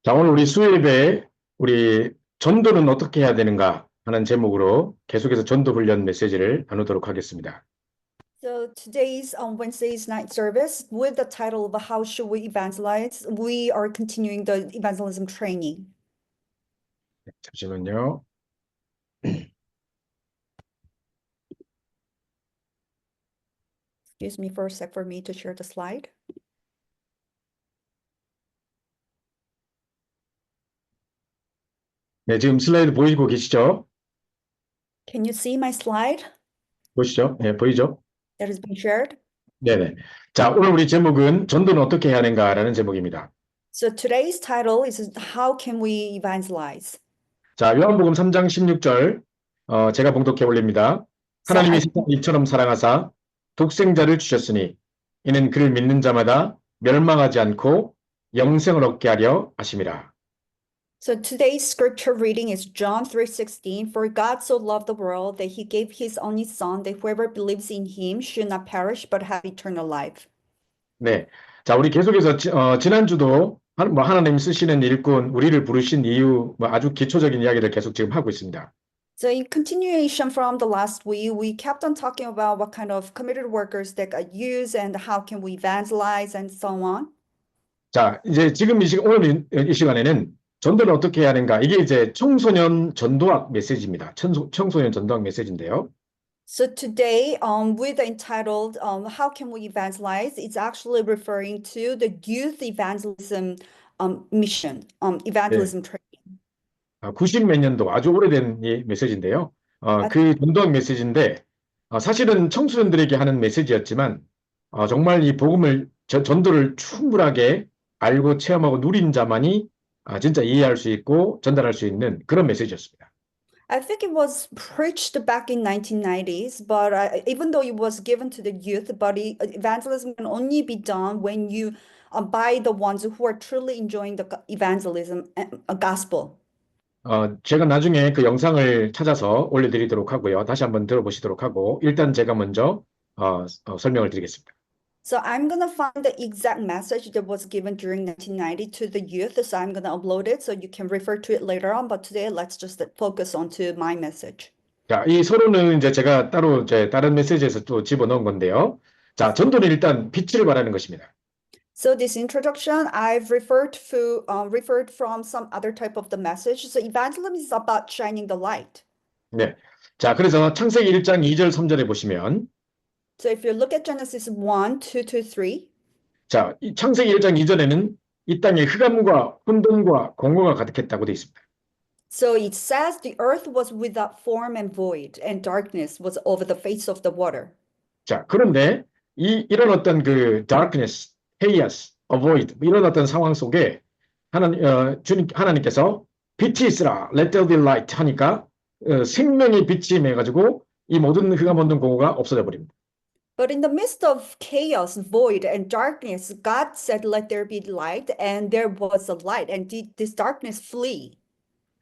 자, 오늘 우리 수요예배, 우리 전도는 어떻게 해야 되는가 하는 제목으로 계속해서 전도 훈련 메시지를 나누도록 하겠습니다. So today's Wednesday's night service with the title of How Should We Evangelize? We are continuing the evangelism training. 잠시만요. Excuse me for a sec for me to share the slide. 네, 지금 슬라이드 보이고 계시죠? Can you see my slide 보시죠? 네, 보이죠? that has been shared? 네네. 자, 오늘 우리 제목은 전도는 어떻게 해야 하는가라는 제목입니다. So today's title is How Can We Evangelize? 자, 요한복음 3장 16절, 제가 봉독해 올립니다. So 하나님이 I, 세상을 이처럼 사랑하사 독생자를 주셨으니 이는 그를 믿는 자마다 멸망하지 않고 영생을 얻게 하려 하심이라. so today's scripture reading is John 3:16. For God so loved the world that he gave his only son, that whoever believes in him should not perish but have eternal life. 네. 자, 우리 계속해서 지난주도 하나님 쓰시는 일꾼, 우리를 부르신 이유, 아주 기초적인 이야기를 계속 지금 하고 있습니다. So in continuation from the last week, we kept on talking about what kind of committed workers that got used and how can we evangelize and so on. 자, 이제 지금 오늘 이 시간에는 전도를 어떻게 해야 하는가? 이게 이제 청소년 전도학 메시지입니다. 청소년 전도학 메시지인데요. So today, with the entitled "How Can We Evangelize?" it's actually referring to the youth evangelism mission, 네. evangelism training. 90 몇 년도 아주 오래된 이 메시지인데요. 그 전도학 메시지인데 사실은 청소년들에게 하는 메시지였지만 정말 이 복음을 전도를 충분하게 알고 체험하고 누린 자만이 진짜 이해할 수 있고 전달할 수 있는 그런 메시지였습니다. I think it was preached back in 1990s, but even though it was given to the youth, but evangelism can only be done when you by the ones who are truly enjoying the evangelism gospel. 제가 나중에 그 영상을 찾아서 올려드리도록 하고요. 다시 한번 들어보시도록 하고 일단 제가 먼저 설명을 드리겠습니다. So I'm gonna find the exact message that was given during 1990 to the youth. So I'm gonna upload it so you can refer to it later on. But today, let's just focus on to my message. 자, 이 서론은 이제 제가 따로 이제 다른 메시지에서 또 집어넣은 건데요. 자, 전도는 일단 빛을 발하는 것입니다. So this introduction, I've referred from some other type of the message. So evangelism is about shining the light. 네. 자, 그래서 창세기 1장 2절 3절에 보시면 So if you look at Genesis 1, 2 to 3, 자, 이 창세기 1장 2절에는 이 땅에 흑암과 혼돈과 공허가 가득했다고 되어 있습니다. so it says the earth was without form and void, and darkness was over the face of the water. 자, 그런데 이런 어떤 그 darkness, chaos, avoid 이런 어떤 상황 속에 하나님께서 빛이 있으라, let there be light 하니까 생명의 빛이 임해가지고 이 모든 흑암, 혼돈, 공허가 없어져 버립니다. But in the midst of chaos, void, and darkness, God said, "Let there be light," and there was a light, and this darkness flee.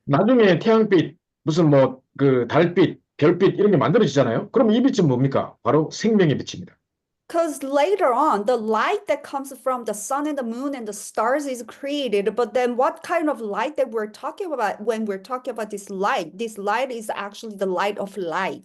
나중에 태양빛, 무슨 뭐 그 달빛, 별빛 이런 게 만들어지잖아요. 그럼 이 빛은 뭡니까? 바로 생명의 빛입니다. Because later on, the light that comes from the sun and the moon and the stars is created. But then what kind of light that we're talking about when we're talking about this light is actually the light of light.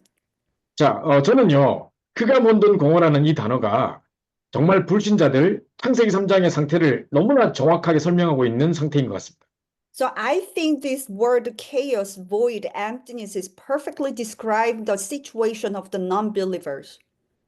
자, 저는요, 흑암, 혼돈, 공허라는 이 단어가 정말 불신자들 창세기 3장의 상태를 너무나 정확하게 설명하고 있는 상태인 것 같습니다. So I think this word chaos, void, emptiness is perfectly describing the situation of the non-believers.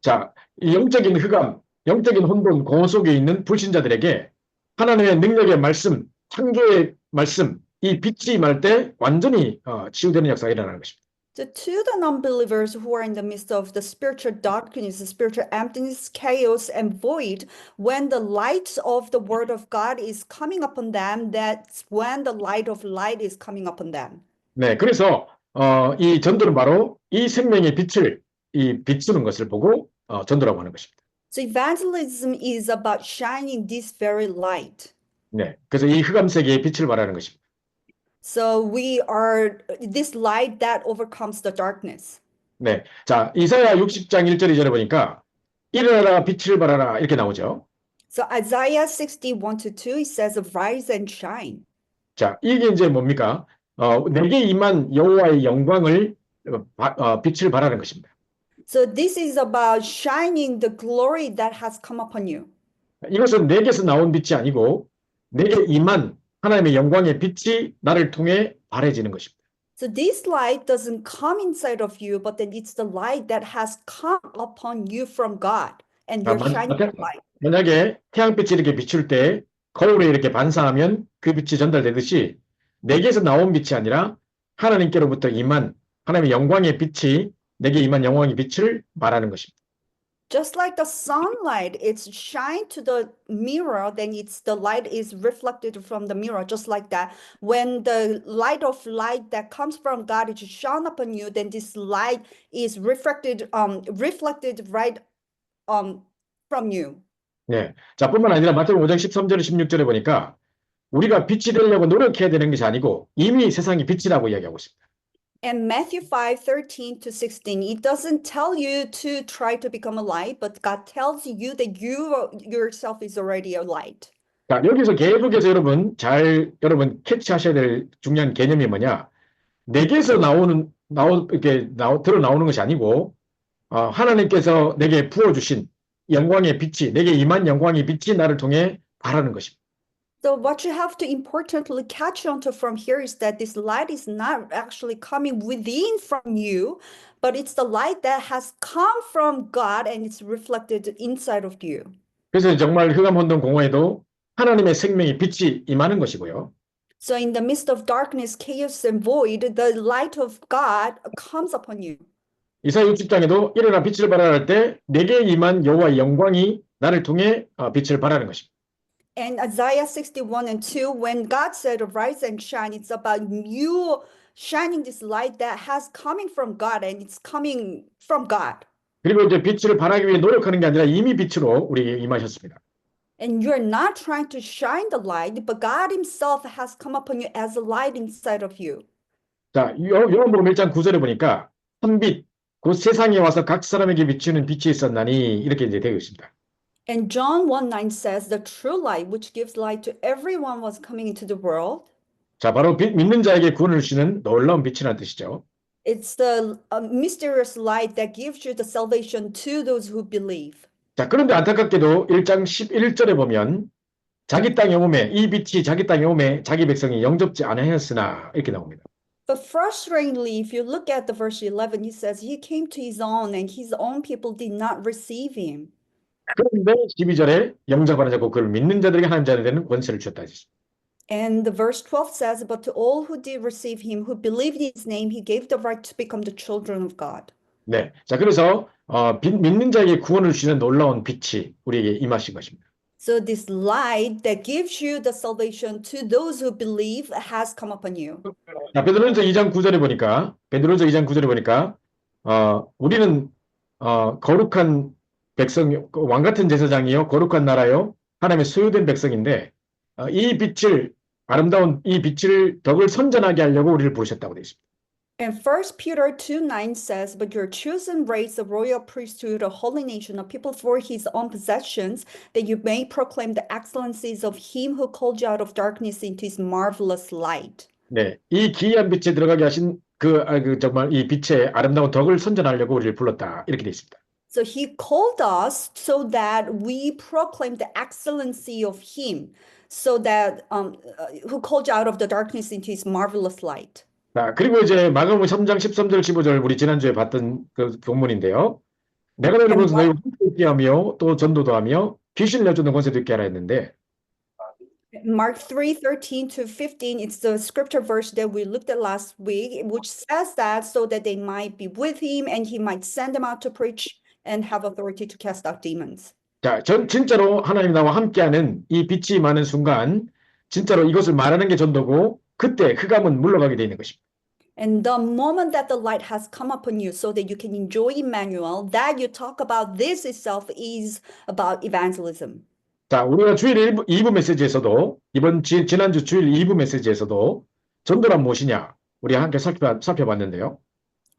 자, 이 영적인 흑암, 영적인 혼돈, 공허 속에 있는 불신자들에게 하나님의 능력의 말씀, 창조의 말씀, 이 빛이 임할 때 완전히 치유되는 역사가 일어나는 것입니다. So to the non-believers who are in the midst of the spiritual darkness, the spiritual emptiness, chaos, and void, when the light of the word of God is coming upon them, that's when the light of light is coming upon them. 네, 그래서 이 전도는 바로 이 생명의 빛을 비추는 것을 보고 전도라고 하는 것입니다. So evangelism is about shining this very light. 네, 그래서 이 흑암 세계의 빛을 발하는 것입니다. So we are this light that overcomes the darkness. 네, 자 이사야 60장 1절 2절에 보니까 일어나라 빛을 발하라 이렇게 나오죠. So Isaiah 61 to 2, it says, "Rise and shine." 자, 이게 이제 뭡니까? 내게 임한 여호와의 영광을 빛을 발하는 것입니다. So this is about shining the glory that has come upon you. 이것은 내게서 나온 빛이 아니고 내게 임한 하나님의 영광의 빛이 나를 통해 발해지는 것입니다. So this light doesn't come inside of you, but then it's the light that has come upon you from God, and you're shining the light. 만약에 태양빛이 이렇게 비출 때 거울에 이렇게 반사하면 그 빛이 전달되듯이 내게서 나온 빛이 아니라 하나님께로부터 임한 하나님의 영광의 빛이 내게 임한 영광의 빛을 말하는 것입니다. Just like the sunlight, it's shine to the mirror, then it's the light is reflected from the mirror, just like that. When the light that comes from God is shone upon you, then this light is reflected right from you. 네. 자, 뿐만 아니라 마태복음 5장 13절 16절에 보니까 우리가 빛이 되려고 노력해야 되는 것이 아니고 이미 세상이 빛이라고 이야기하고 있습니다. And Matthew 5:13 to 16, it doesn't tell you to try to become a light, but God tells you that you yourself is already a light. 자, 여기서 계속해서 여러분 캐치하셔야 될 중요한 개념이 뭐냐? 내게서 드러 나오는 것이 아니고 하나님께서 내게 부어주신 영광의 빛이 내게 임한 영광의 빛이 나를 통해 발하는 것입니다. So what you have to importantly catch on to from here is that this light is not actually coming within from you, but it's the light that has come from God and it's reflected inside of you. 그래서 정말 흑암혼돈 공허에도 하나님의 생명의 빛이 임하는 것이고요. So in the midst of darkness, chaos, and void, the light of God comes upon you. 이사야 60장에도 일어나 빛을 발하할 때 내게 임한 여호와의 영광이 나를 통해 빛을 발하는 것입니다. And Isaiah 61 and 2, when God said, "Rise and shine," it's about you shining this light that has coming from God, and it's coming from God. 그리고 이제 빛을 발하기 위해 노력하는 게 아니라 이미 빛으로 우리에게 임하셨습니다. And you're not trying to shine the light, but God Himself has come upon you as a light inside of you. 자, 요한복음 1장 9절에 보니까 한 빛, 곧 세상에 와서 각 사람에게 비추는 빛이 있었나니 이렇게 이제 되어 있습니다. And John 1:9 says, "The true light, which gives light to everyone, was coming into the world." 자, 바로 믿는 자에게 구원을 주시는 놀라운 빛이라는 뜻이죠. It's the mysterious light that gives you the salvation to those who believe. 자, 그런데 안타깝게도 1장 11절에 보면 자기 땅에 오매 이 빛이 자기 땅에 오매 자기 백성이 영접지 않으셨으나 이렇게 나옵니다. But frustratingly, if you look at the verse 11, he says, "He came to his own, and his own people did not receive him." 그런데 12절에 영접하는 자고 그를 믿는 자들에게 하나님 자녀 되는 권세를 주셨다 했습니다. And the verse 12 says, "But to all who did receive him, who believed in his name, he gave the right to become the children of God." 네, 자 그래서 믿는 자에게 구원을 주시는 놀라운 빛이 우리에게 임하신 것입니다. So this light that gives you the salvation to those who believe has come upon you. 자, 베드로전서 2장 9절에 보니까 우리는 거룩한 백성, 왕 같은 제사장이요, 거룩한 나라요, 하나님의 소유된 백성인데 이 빛을 아름다운 이 빛을 덕을 선전하게 하려고 우리를 부르셨다고 되어 있습니다. And 1 Peter 2:9 says, "But you're chosen race, a royal priesthood, a holy nation, a people for his own possessions, that you may proclaim the excellencies of him who called you out of darkness into his marvelous light." 네, 이 기이한 빛에 들어가게 하신 정말 이 빛의 아름다운 덕을 선전하려고 우리를 불렀다 이렇게 되어 있습니다. So he called us so that we proclaim the excellency of him, so that who called you out of the darkness into his marvelous light. 자, 그리고 이제 마가복음 3장 13절 15절 우리 지난주에 봤던 그 본문인데요. 내가 너희를 불러서 너희가 함께 있게 하며 또 전도도 하며 귀신을 내쫓는 권세도 있게 하라 했는데 Mark 3:13 to 15, it's the scripture verse that we looked at last week, which says that so that they might be with him and he might send them out to preach and have authority to cast out demons. 자, 진짜로 하나님 나와 함께하는 이 빛이 많은 순간 진짜로 이것을 말하는 게 전도고 그때 흑암은 물러가게 되어 있는 것입니다. And the moment that the light has come upon you so that you can enjoy Emmanuel, that you talk about this itself is about evangelism. 자, 우리가 주일 2부 메시지에서도 지난주 주일 2부 메시지에서도 전도란 무엇이냐 우리 함께 살펴봤는데요.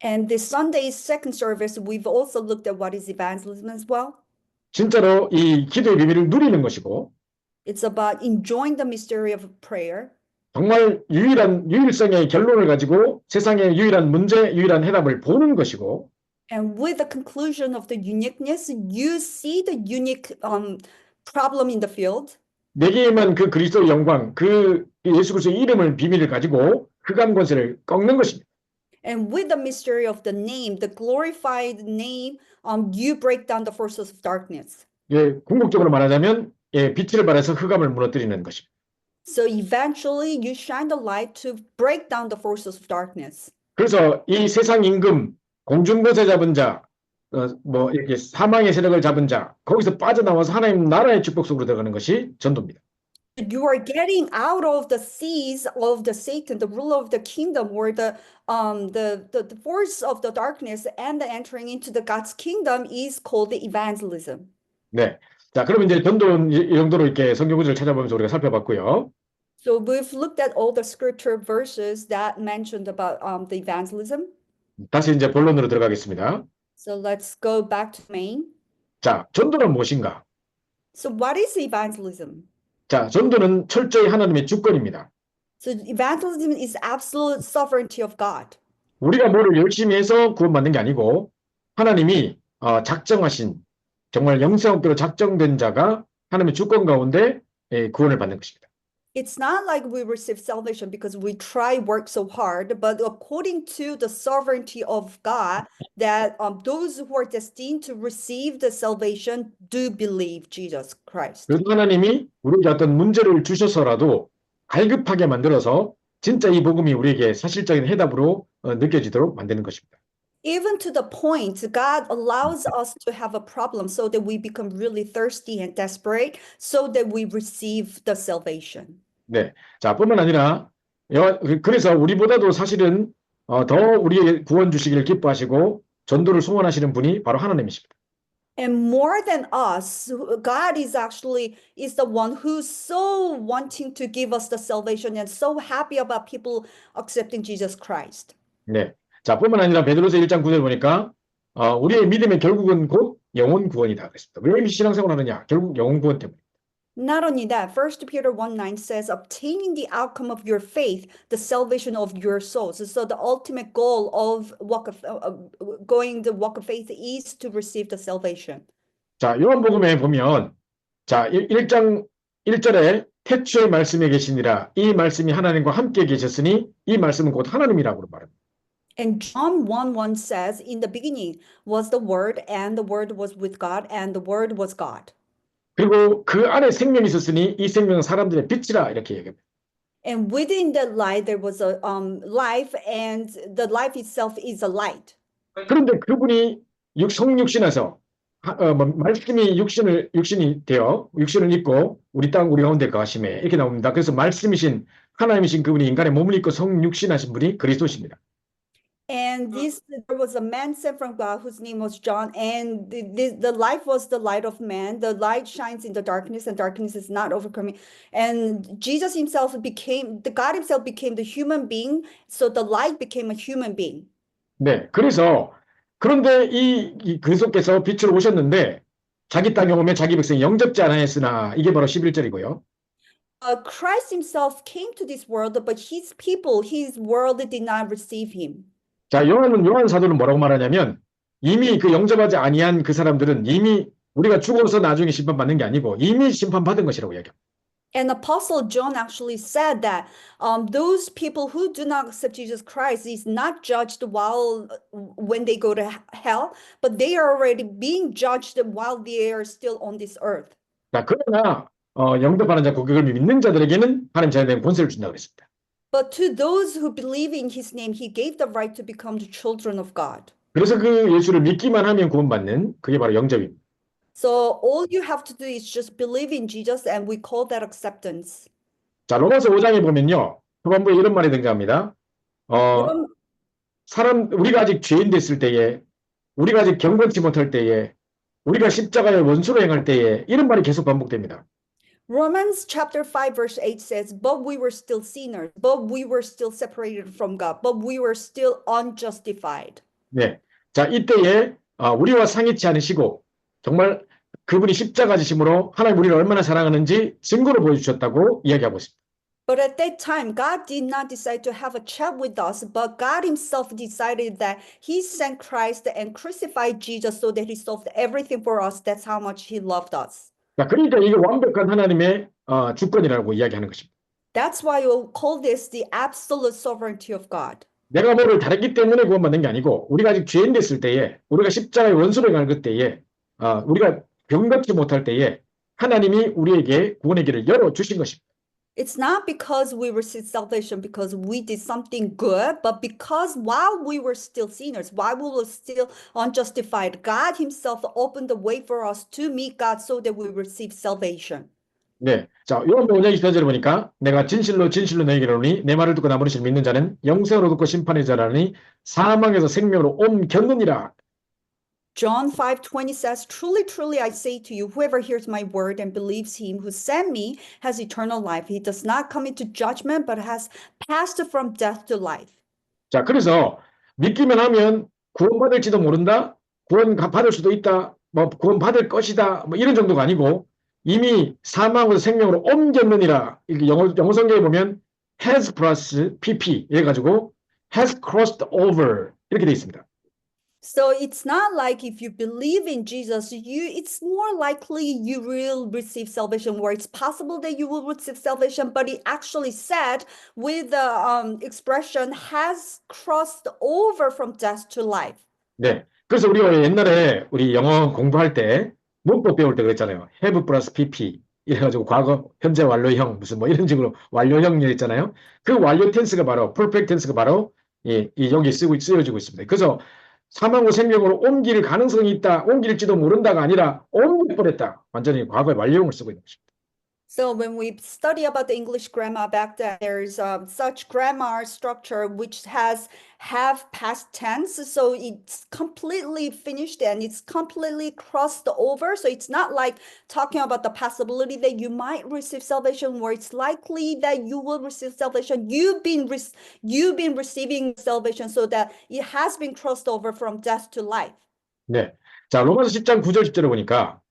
And this Sunday's second service, we've also looked at what is evangelism as well. 진짜로 이 기도의 비밀을 누리는 것이고 It's about enjoying the mystery of prayer. 정말 유일성의 결론을 가지고 세상의 유일한 문제, 유일한 해답을 보는 것이고, And with the conclusion of the uniqueness, you see the unique problem in the field. 내게만 그 그리스도의 영광, 그 예수 그리스도의 이름을 비밀을 가지고 흑암 권세를 꺾는 것입니다. And with the mystery of the name, the glorified name, you break down the forces of darkness. 예, 궁극적으로 말하자면 빛을 발해서 흑암을 무너뜨리는 것입니다. So eventually you shine the light to break down the forces of darkness. 그래서 이 세상 임금, 공중권세 잡은 자, 이렇게 사망의 세력을 잡은 자, 거기서 빠져나와서 하나님 나라의 축복 속으로 들어가는 것이 전도입니다. You are getting out of the seas of the Satan, the ruler of the kingdom, or the force of the darkness, and the entering into the God's kingdom is called the evangelism. 네. 자, 그러면 이제 전도는 이 정도로 이렇게 성경 구절을 찾아보면서 우리가 살펴봤고요. So we've looked at all the scripture verses that mentioned about the evangelism. 다시 이제 본론으로 들어가겠습니다. So let's go back to main. 자, 전도는 무엇인가? So what is evangelism? 자, 전도는 철저히 하나님의 주권입니다. So evangelism is absolute sovereignty of God. 우리가 뭐를 열심히 해서 구원받는 게 아니고 하나님이 작정하신 정말 영생업계로 작정된 자가 하나님의 주권 가운데 구원을 받는 것입니다. It's not like we receive salvation because we try work so hard, but according to the sovereignty of God, that those who are destined to receive the salvation do believe Jesus Christ. 그래서 하나님이 우리에게 어떤 문제를 주셔서라도 갈급하게 만들어서 진짜 이 복음이 우리에게 사실적인 해답으로 느껴지도록 만드는 것입니다. Even to the point, God allows us to have a problem so that we become really thirsty and desperate, so that we receive the salvation. 네, 자 뿐만 아니라 그래서 우리보다도 사실은 더 우리에게 구원 주시기를 기뻐하시고 전도를 소원하시는 분이 바로 하나님이십니다. And more than us, God is the one who's so wanting to give us the salvation and so happy about people accepting Jesus Christ. 네, 자 뿐만 아니라 베드로서 1장 9절 보니까 우리의 믿음의 결국은 곧 영혼 구원이다 그랬습니다. 왜 이 신앙생활 하느냐? 결국 영혼 구원 때문에. Not only that, 1 Peter 1:9 says, obtaining the outcome of your faith, the salvation of your souls. So the ultimate goal of going the walk of faith is to receive the salvation. 자, 요한복음에 보면 자, 1장 1절에 태초에 말씀에 계시니라 이 말씀이 하나님과 함께 계셨으니 이 말씀은 곧 하나님이라고 말합니다. And John 1:1 says, in the beginning was the Word, and the Word was with God, and the Word was God. 그리고 그 안에 생명이 있었으니 이 생명은 사람들의 빛이라 이렇게 얘기합니다. And within the light there was a life, and the life itself is a light. 그런데 그분이 성육신에서 말씀이 육신이 되어 육신을 입고 우리 가운데 거하심에 이렇게 나옵니다. 그래서 말씀이신 하나님이신 그분이 인간의 몸을 입고 성육신하신 분이 그리스도십니다. And there was a man sent from God whose name was John, and the life was the light of man. The light shines in the darkness, and darkness is not overcoming. And Jesus himself God himself became the human being, so the light became a human being. 네, 그런데 이 그리스도께서 빛으로 오셨는데 자기 땅에 오면 자기 백성이 영접지 않았으나 이게 바로 11절이고요. Christ himself came to this world, but his people, his world did not receive him. 자, 요한 사도는 뭐라고 말하냐면 이미 그 영접하지 아니한 그 사람들은 이미 우리가 죽어서 나중에 심판받는 게 아니고 이미 심판받은 것이라고 얘기합니다. And Apostle John actually said that those people who do not accept Jesus Christ is not judged when they go to hell, but they are already being judged while they are still on this earth. 자, 그러나 영접하는 자, 그걸 믿는 자들에게는 하나님 자녀된 권세를 준다고 그랬습니다. But to those who believe in his name, he gave the right to become the children of God. 그래서 그 예수를 믿기만 하면 구원받는 그게 바로 영접입니다. So all you have to do is just believe in Jesus, and we call that acceptance. 자, 로마서 5장에 보면요. 후반부에 이런 말이 등장합니다. 우리가 아직 죄인 됐을 때에, 우리가 아직 경건치 못할 때에, 우리가 십자가의 원수로 행할 때에 이런 말이 계속 반복됩니다. Romans chapter 5 verse 8 says, but we were still sinners, but we were still separated from God, but we were still unjustified. 네, 자 이때에 우리와 상의치 않으시고 정말 그분이 십자가 지심으로 하나님 우리를 얼마나 사랑하는지 증거로 보여주셨다고 이야기하고 있습니다. But at that time, God did not decide to have a chat with us, but God Himself decided that He sent Christ and crucified Jesus so that He solved everything for us. That's how much He loved us. 자, 그러니까 이게 완벽한 하나님의 주권이라고 이야기하는 것입니다. That's why we'll call this the absolute sovereignty of God. 내가 뭐를 잘했기 때문에 구원받는 게 아니고 우리가 아직 죄인 됐을 때에 우리가 십자가의 원수를 갈 때에 우리가 병받지 못할 때에 하나님이 우리에게 구원의 길을 열어주신 것입니다. It's not because we received salvation because we did something good, but because while we were still sinners, while we were still unjustified, God Himself opened the way for us to meet God so that we receive salvation. 네, 자, 요한복음 5장 24절에 보니까 내가 진실로 진실로 너희에게 이르노니 내 말을 듣고 나머지 믿는 자는 영생을 얻고 심판의 자라니 사망에서 생명으로 옮겼느니라. John 5:20 says, Truly, truly, I say to you, whoever hears my word and believes him who sent me has eternal life. He does not come into judgment, but has passed from death to life. 자, 그래서 믿기만 하면 구원받을지도 모른다, 구원받을 수도 있다, 뭐 구원받을 것이다, 뭐 이런 정도가 아니고 이미 사망으로 생명으로 옮겼느니라. 이렇게 영어 성경에 보면 has plus pp 이래가지고 has crossed over 이렇게 돼 있습니다. So it's not like if you believe in Jesus, it's more likely you will receive salvation, where it's possible that you will receive salvation, but it actually said with the expression has crossed over from death to life. 네, 그래서 우리가 옛날에 우리 영어 공부할 때 문법 배울 때 그랬잖아요. have plus pp 이래가지고 과거, 현재 완료형 무슨 뭐 이런 식으로 완료형 있잖아요. 그 완료 텐스가 바로 perfect 텐스가 바로 여기 쓰여지고 있습니다. 그래서 사망 후 생명으로 옮길 가능성이 있다, 옮길지도 모른다가 아니라 옮겨버렸다. 완전히 과거의 완료형을 쓰고 있는 것입니다. So when we study about the English grammar back then, there's such grammar structure which has have past tense. So it's completely finished and it's completely crossed over. So it's not like talking about the possibility that you might receive salvation, where it's likely that you will receive salvation. You've been receiving salvation so that it has been crossed over from death to life. 네. 자, 로마서 10장 9절 10절에 보니까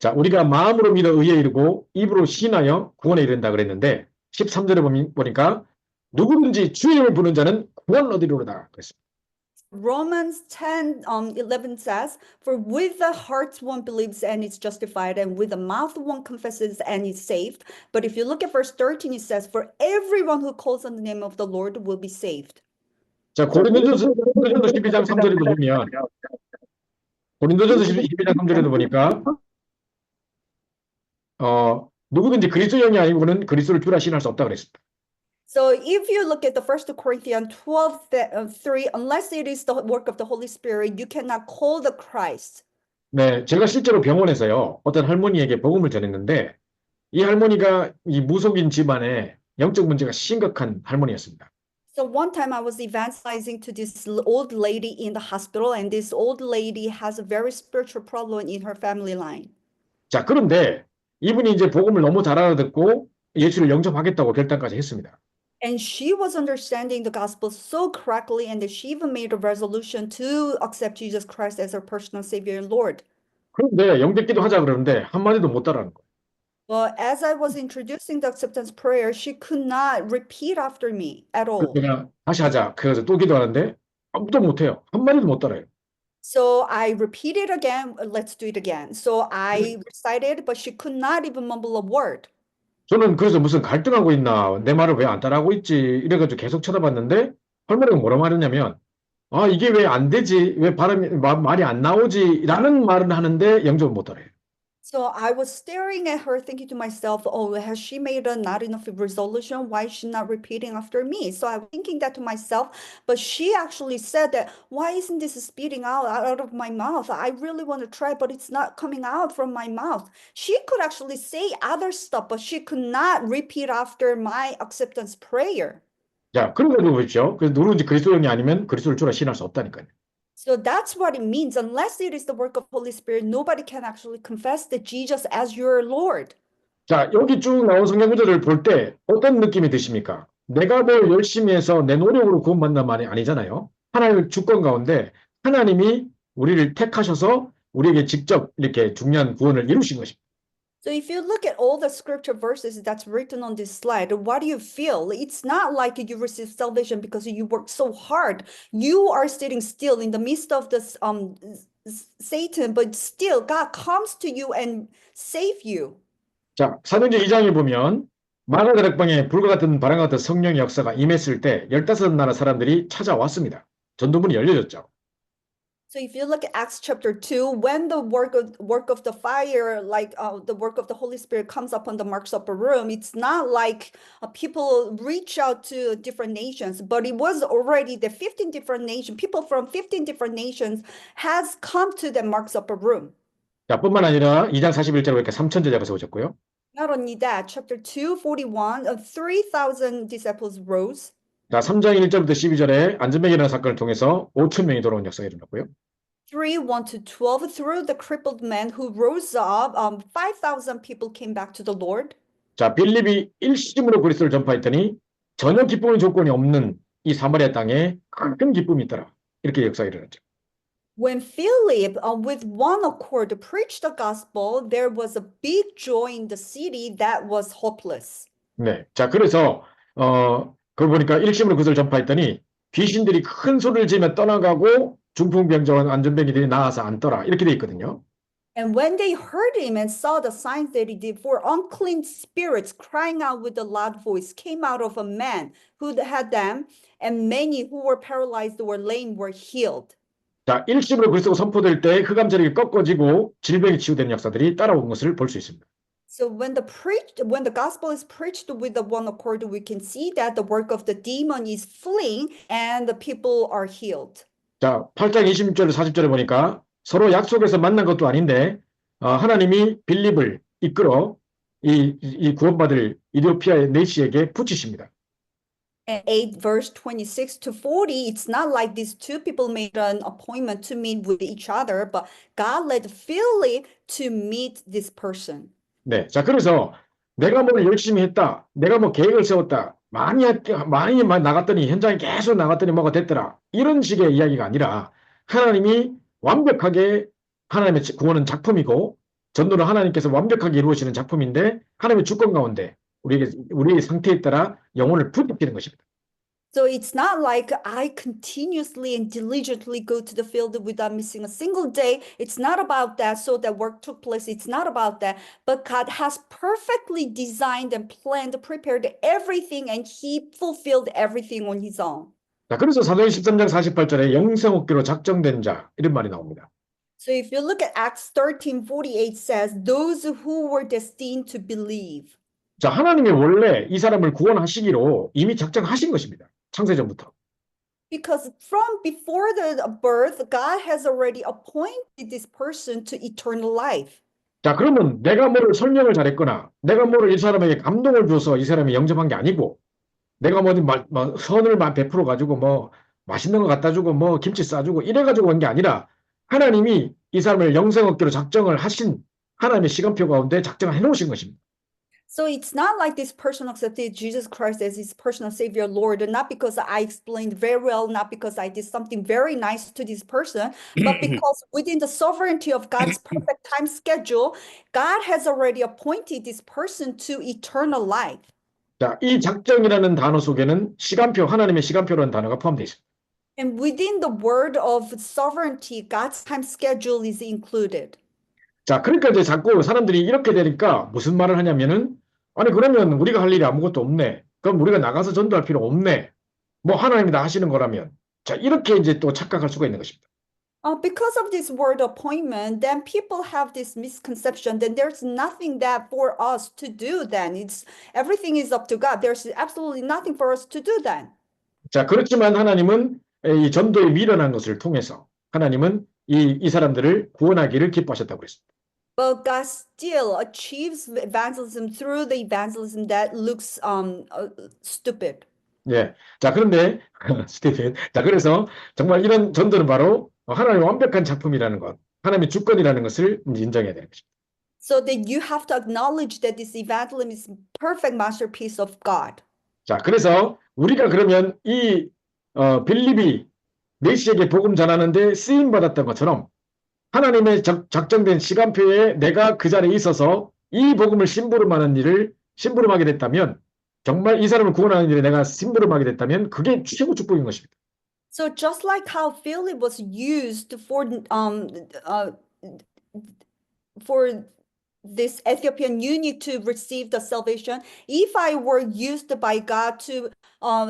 자, 우리가 마음으로 믿어 의에 이르고 입으로 시인하여 구원에 이른다 그랬는데 13절에 보니까 누구든지 주의 이름을 부르는 자는 구원을 얻으리로다 그랬습니다. Romans 10:11 says, For with the heart one believes and is justified, and with the mouth one confesses and is saved. But if you look at verse 13, it says, For everyone who calls on the name of the Lord will be saved. 자, 고린도전서 12장 3절에도 보면 고린도전서 12장 3절에도 보니까 누구든지 그리스도형이 아니고는 그리스도를 주라 시인할 수 없다 그랬습니다. So if you look at the 1 Corinthians 12:3, unless it is the work of the Holy Spirit, you cannot call the Christ. 네, 제가 실제로 병원에서요, 어떤 할머니에게 복음을 전했는데 이 할머니가 이 무속인 집안에 영적 문제가 심각한 할머니였습니다. So one time I was evangelizing to this old lady in the hospital, and this old lady has a very spiritual problem in her family line. 자, 그런데 이분이 이제 복음을 너무 잘 알아듣고 예수를 영접하겠다고 결단까지 했습니다. And she was understanding the gospel so correctly, and that she even made a resolution to accept Jesus Christ as her personal Savior and Lord. 그런데 영접기도 하자 그러는데 한마디도 못 따라하는 거예요. Well, as I was introducing the acceptance prayer, she could not repeat after me at all. 그래서 내가 다시 하자. 그래서 또 기도하는데 아무도 못해요. 한마디도 못 따라해요. So I repeated again, let's do it again. So I recited, but she could not even mumble a word. 저는 그래서 무슨 갈등하고 있나, 내 말을 왜 안 따라하고 있지 이래가지고 계속 쳐다봤는데 할머니가 뭐라 말했냐면 이게 왜 안 되지, 왜 말이 안 나오지 라는 말은 하는데 영접을 못 따라해요. So I was staring at her, thinking to myself, oh, has she made a not enough resolution? Why is she not repeating after me? So I'm thinking that to myself, but she actually said that, why isn't this spitting out of my mouth? I really want to try, but it's not coming out from my mouth. She could actually say other stuff, but she could not repeat after my acceptance prayer. 자, 그런 거 보십시오. 그래서 누구든지 그리스도형이 아니면 그리스도를 주라 시인할 수 없다니까요. So that's what it means. Unless it is the work of Holy Spirit, nobody can actually confess that Jesus as your Lord. 자, 여기 쭉 나온 성경 구절을 볼 때 어떤 느낌이 드십니까? 내가 뭘 열심히 해서 내 노력으로 구원받는 말이 아니잖아요. 하나님의 주권 가운데 하나님이 우리를 택하셔서 우리에게 직접 이렇게 중요한 구원을 이루신 것입니다. So if you look at all the scripture verses that's written on this slide, what do you feel? It's not like you receive salvation because you worked so hard. You are sitting still in the midst of this Satan, but still God comes to you and save you. 자, 사도행전 2장에 보면 마가다락방에 불과 같은 바람 같은 성령의 역사가 임했을 때 15나라 사람들이 찾아왔습니다. 전도문이 열려졌죠. So if you look at Acts chapter 2, when the work of the fire, like the work of the Holy Spirit comes upon the Mark's upper room, it's not like people reach out to different nations, but it was already the 15 different nations, people from 15 different nations has come to the Mark's upper room. 자, 뿐만 아니라 2장 41절에 보니까 3천 제자가 세워졌고요. Not only that, chapter 2, 41, 3,000 disciples rose. 자, 3장 1절부터 12절에 안전뱅이라는 사건을 통해서 5천 명이 돌아온 역사가 일어났고요. 3, 1 to 12, through the crippled man who rose up, 5,000 people came back to the Lord. 자, 빌립이 일심으로 그리스도를 전파했더니 전혀 기쁨의 조건이 없는 이 사마리아 땅에 큰 기쁨이 있더라. 이렇게 역사가 일어났죠. When Philip, with one accord, preached the gospel, there was a big joy in the city that was hopeless. 네. 자, 그래서 그걸 보니까 일심으로 그것을 전파했더니 귀신들이 큰 소리를 지르며 떠나가고 중풍병자와 안전뱅이들이 나아서 앉더라. 이렇게 돼 있거든요. And when they heard him and saw the signs that he did, for unclean spirits crying out with a loud voice came out of a man who had them, and many who were paralyzed or lame were healed. 자, 일심으로 그리스도가 선포될 때 흑암자력이 꺾어지고 질병이 치유되는 역사들이 따라온 것을 볼 수 있습니다. So when the gospel is preached with the one accord, we can see that the work of the demon is fleeing and the people are healed. 자, 8장 26절 40절에 보니까 서로 약속해서 만난 것도 아닌데 하나님이 빌립을 이끌어 이 구원받을 이디오피아의 네시에게 붙이십니다. And 8 verse 26 to 40, it's not like these two people made an appointment to meet with each other, but God led Philip to meet this person. 네, 자, 그래서 내가 뭘 열심히 했다, 내가 뭐 계획을 세웠다, 많이 나갔더니 현장에 계속 나갔더니 뭐가 됐더라, 이런 식의 이야기가 아니라 하나님이 완벽하게 하나님의 구원은 작품이고 전도는 하나님께서 완벽하게 이루어지는 작품인데 하나님의 주권 가운데 우리의 상태에 따라 영혼을 부딪히는 것입니다. So it's not like I continuously and diligently go to the field without missing a single day. It's not about that. So that work took place. It's not about that. But God has perfectly designed and planned, prepared everything, and He fulfilled everything on His own. 자, 그래서 사도행 13장 48절에 영생 얻기로 작정된 자 이런 말이 나옵니다. So if you look at Acts 13:48 says, those who were destined to believe. 자, 하나님이 원래 이 사람을 구원하시기로 이미 작정하신 것입니다. 창세전부터. Because from before the birth, God has already appointed this person to eternal life. 자, 그러면 내가 뭐를 설명을 잘했거나 내가 뭐를 이 사람에게 감동을 줘서 이 사람이 영접한 게 아니고 내가 뭐 선을 베풀어 가지고 뭐 맛있는 거 갖다 주고 뭐 김치 싸주고 이래 가지고 온 게 아니라 하나님이 이 사람을 영생 얻기로 작정을 하신 하나님의 시간표 가운데 작정을 해놓으신 것입니다. So it's not like this person accepted Jesus Christ as his personal savior, Lord, not because I explained very well, not because I did something very nice to this person, but because within the sovereignty of God's perfect time schedule, God has already appointed this person to eternal life. 자, 이 작정이라는 단어 속에는 시간표, 하나님의 시간표라는 단어가 포함되어 있습니다. And within the word of sovereignty, God's time schedule is included. 자, 그러니까 이제 자꾸 사람들이 이렇게 되니까 무슨 말을 하냐면은 아니 그러면 우리가 할 일이 아무것도 없네. 그럼 우리가 나가서 전도할 필요 없네. 뭐 하나님이 다 하시는 거라면. 자, 이렇게 이제 또 착각할 수가 있는 것입니다. Because of this word appointment, then people have this misconception that there's nothing that for us to do then. Everything is up to God. There's absolutely nothing for us to do then. 자, 그렇지만 하나님은 이 전도에 미련한 것을 통해서 하나님은 이 사람들을 구원하기를 기뻐하셨다고 그랬습니다. But God still achieves evangelism through the evangelism that looks stupid. 예. 자, 그런데 스티븐. 자, 그래서 정말 이런 전도는 바로 하나님의 완벽한 작품이라는 것, 하나님의 주권이라는 것을 인정해야 되는 것입니다. So that you have to acknowledge that this evangelism is perfect masterpiece of God. 자, 그래서 우리가 그러면 이 빌립이 메시에게 복음 전하는데 쓰임 받았던 것처럼 하나님의 작정된 시간표에 내가 그 자리에 있어서 이 복음을 심부름하는 일을 심부름하게 됐다면 정말 이 사람을 구원하는 일에 내가 심부름하게 됐다면 그게 최고 축복인 것입니다. So just like how Philip was used uh, for this Ethiopian eunuch to receive the salvation, if I were used by God to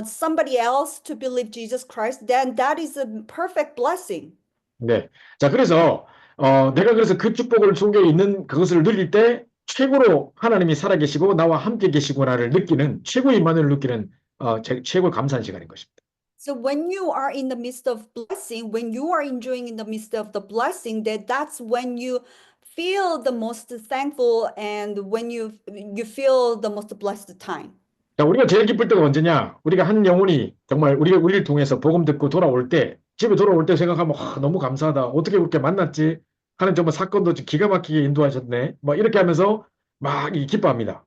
somebody else to believe Jesus Christ, then that is a perfect blessing. 네. 자, 그래서 내가 그래서 그 축복을 속에 있는 그것을 누릴 때 최고로 하나님이 살아계시고 나와 함께 계시구나를 느끼는 최고의 임마누엘을 느끼는 최고 감사한 시간인 것입니다. So when you are in the midst of blessing, when you are enjoying in the midst of the blessing, that's when you feel the most thankful and when you feel the most blessed time. 자, 우리가 제일 기쁠 때가 언제냐? 우리가 한 영혼이 정말 우리를 통해서 복음 듣고 돌아올 때, 집에 돌아올 때 생각하면 너무 감사하다. 어떻게 그렇게 만났지? 하는 정말 사건도 기가 막히게 인도하셨네. 뭐 이렇게 하면서 막 기뻐합니다.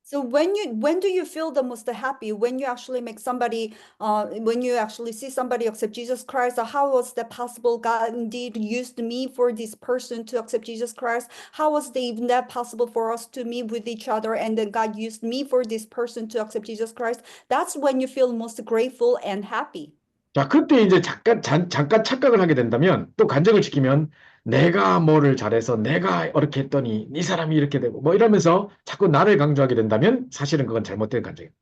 So when do you feel the most happy? When you actually make somebody, when you actually see somebody accept Jesus Christ, how was that possible? God indeed used me for this person to accept Jesus Christ. How was that even that possible for us to meet with each other? And then God used me for this person to accept Jesus Christ. That's when you feel most grateful and happy. 자, 그때 이제 잠깐 착각을 하게 된다면 또 간증을 시키면 내가 뭐를 잘해서 내가 이렇게 했더니 이 사람이 이렇게 되고 뭐 이러면서 자꾸 나를 강조하게 된다면 사실은 그건 잘못된 간증입니다.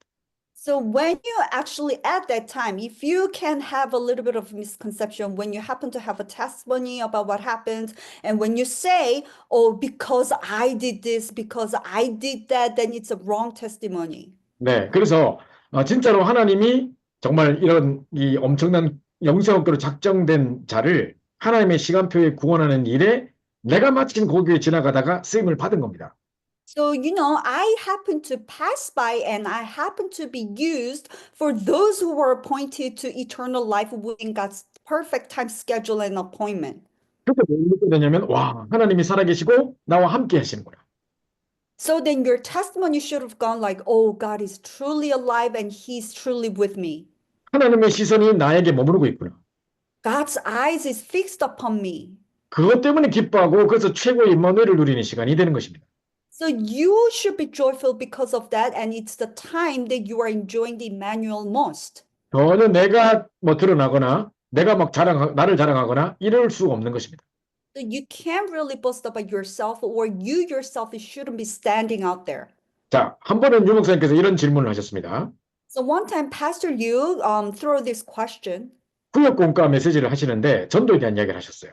So when you actually at that time, if you can have a little bit of misconception, when you happen to have a testimony about what happened, and when you say, oh, because I did this, because I did that, then it's a wrong testimony. 네, 그래서 진짜로 하나님이 정말 이런 이 엄청난 영생업계로 작정된 자를 하나님의 시간표에 구원하는 일에 내가 마침 거기에 지나가다가 쓰임을 받은 겁니다. So, I happen to pass by and I happen to be used for those who were appointed to eternal life within God's perfect time schedule and appointment. 그때 뭐 느끼게 되냐면 와, 하나님이 살아계시고 나와 함께 하시는구나. So then your testimony should have gone like, oh, God is truly alive and he's truly with me. 하나님의 시선이 나에게 머무르고 있구나. God's eyes is fixed upon me. 그것 때문에 기뻐하고 그래서 최고의 임마누엘을 누리는 시간이 되는 것입니다. So you should be joyful because of that, and it's the time that you are enjoying the Emmanuel most. 전혀 내가 뭐 드러나거나 내가 막 나를 자랑하거나 이럴 수가 없는 것입니다. So you can't really boast about yourself, or you yourself shouldn't be standing out there. 자, 한 번은 유 목사님께서 이런 질문을 하셨습니다. So one time, Pastor Yu threw this question. 구역공과 메시지를 하시는데 전도에 대한 이야기를 하셨어요.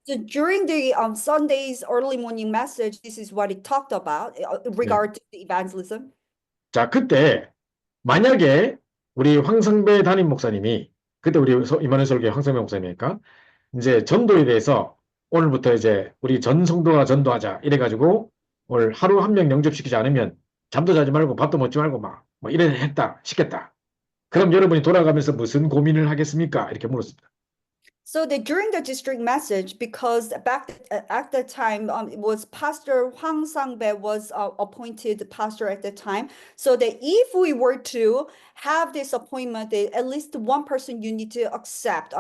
So during the Sunday's early morning message, this is what he talked about regard to the evangelism. 자, 그때 만약에 우리 황성배 담임 목사님이 그때 우리 임마누엘 설교의 황성배 목사님이니까 이제 전도에 대해서 오늘부터 이제 우리 전 성도가 전도하자 이래가지고 오늘 하루 한 명 영접시키지 않으면 잠도 자지 말고 밥도 먹지 말고 막 이래 했다 시켰다. 그럼 여러분이 돌아가면서 무슨 고민을 하겠습니까? 이렇게 물었습니다. So that during the district message, because back at that time, it was Pastor Hwang Sang-bae was appointed pastor at that time. So that if we were to have this appointment, that at least one person you need to accept,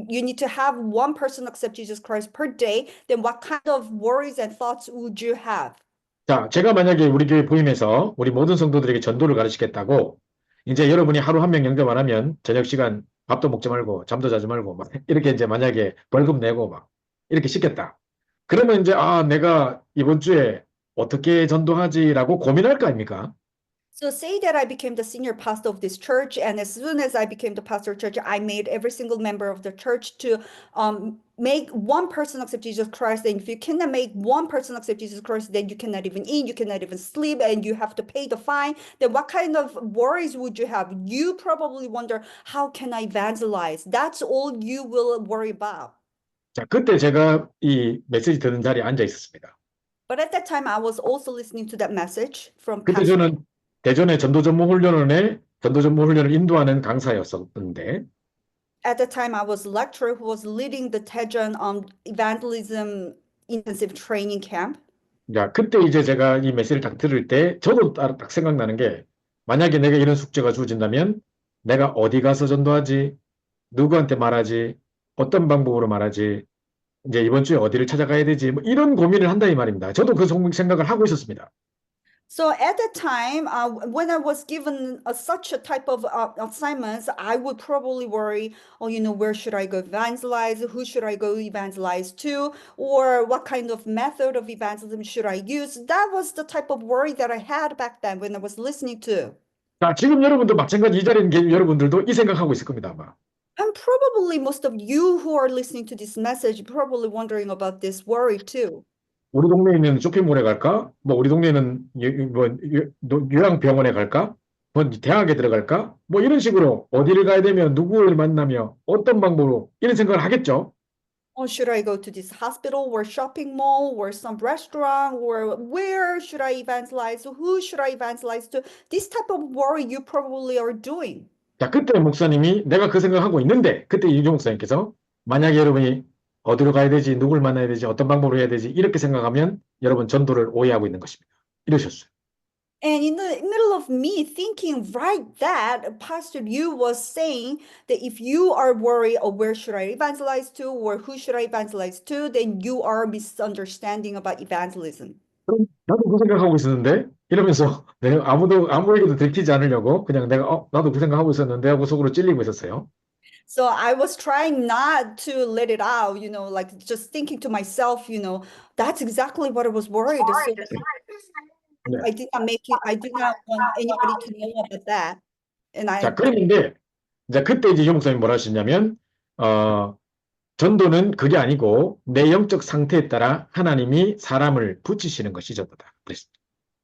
you need to have one person accept Jesus Christ per day, then what kind of worries and thoughts would you have? 자, 제가 만약에 우리 교회 부임해서 우리 모든 성도들에게 전도를 가르치겠다고 이제 여러분이 하루 한 명 영접 안 하면 저녁 시간 밥도 먹지 말고 잠도 자지 말고 막 이렇게 이제 만약에 벌금 내고 막 이렇게 시켰다. 그러면 이제 내가 이번 주에 어떻게 전도하지라고 고민할 거 아닙니까? So say that I became the senior pastor of this church, and as soon as I became the pastor of the church, I made every single member of the church to make one person accept Jesus Christ. And if you cannot make one person accept Jesus Christ, then you cannot even eat, you cannot even sleep, and you have to pay the fine. Then what kind of worries would you have? You probably wonder, how can I evangelize? That's all you will worry about. 자, 그때 제가 이 메시지 듣는 자리에 앉아 있었습니다. But at that time, I was also listening to that message from 그때 Pastor. 저는 대전의 전도전문훈련원에 전도전문훈련을 인도하는 강사였었는데 At the time, I was a lecturer who was leading the Daejeon evangelism intensive training camp. 야, 그때 이제 제가 이 메시지를 딱 들을 때 저도 딱 생각나는 게 만약에 내가 이런 숙제가 주어진다면 내가 어디 가서 전도하지? 누구한테 말하지? 어떤 방법으로 말하지? 이제 이번 주에 어디를 찾아가야 되지? 뭐 이런 고민을 한다 이 말입니다. 저도 그 생각을 하고 있었습니다. So at that time, when I was given such a type of assignments, I would probably worry, oh, where should I go evangelize? Who should I go evangelize to? Or what kind of method of evangelism should I use? That was the type of worry that I had back then when I was listening to. 자, 지금 여러분도 마찬가지 이 자리에 계신 여러분들도 이 생각하고 있을 겁니다, 아마. And probably most of you who are listening to this message probably wondering about this worry too. 우리 동네에 있는 쇼핑몰에 갈까? 뭐 우리 동네에는 요양병원에 갈까? 뭐 대학에 들어갈까? 뭐 이런 식으로 어디를 가야 되면 누구를 만나며 어떤 방법으로 이런 생각을 하겠죠. Or should I go to this hospital or shopping mall or some restaurant or where should I evangelize? Who should I evangelize to? This type of worry you probably are doing. 자, 그때 목사님이 내가 그 생각하고 있는데 그때 이종 목사님께서 만약에 여러분이 어디로 가야 되지, 누굴 만나야 되지, 어떤 방법으로 해야 되지 이렇게 생각하면 여러분 전도를 오해하고 있는 것입니다. 이러셨어요. And in the middle of me thinking right that Pastor Yu was saying that if you are worried, oh, where should I evangelize to or who should I evangelize to, then you are misunderstanding about evangelism. 그럼 나도 그 생각하고 있었는데 이러면서 내가 아무에게도 들키지 않으려고 그냥 내가 나도 그 생각하고 있었는데 하고 속으로 찔리고 있었어요. So I was trying not to let it out, like just thinking to myself, that's exactly what I was worried. So 네. I did not want anybody to know about that. And 자, 그랬는데 이제 그때 이제 이 목사님이 뭐라 하셨냐면 전도는 그게 아니고 내 영적 상태에 따라 하나님이 사람을 붙이시는 것이 전도다. 그랬습니다.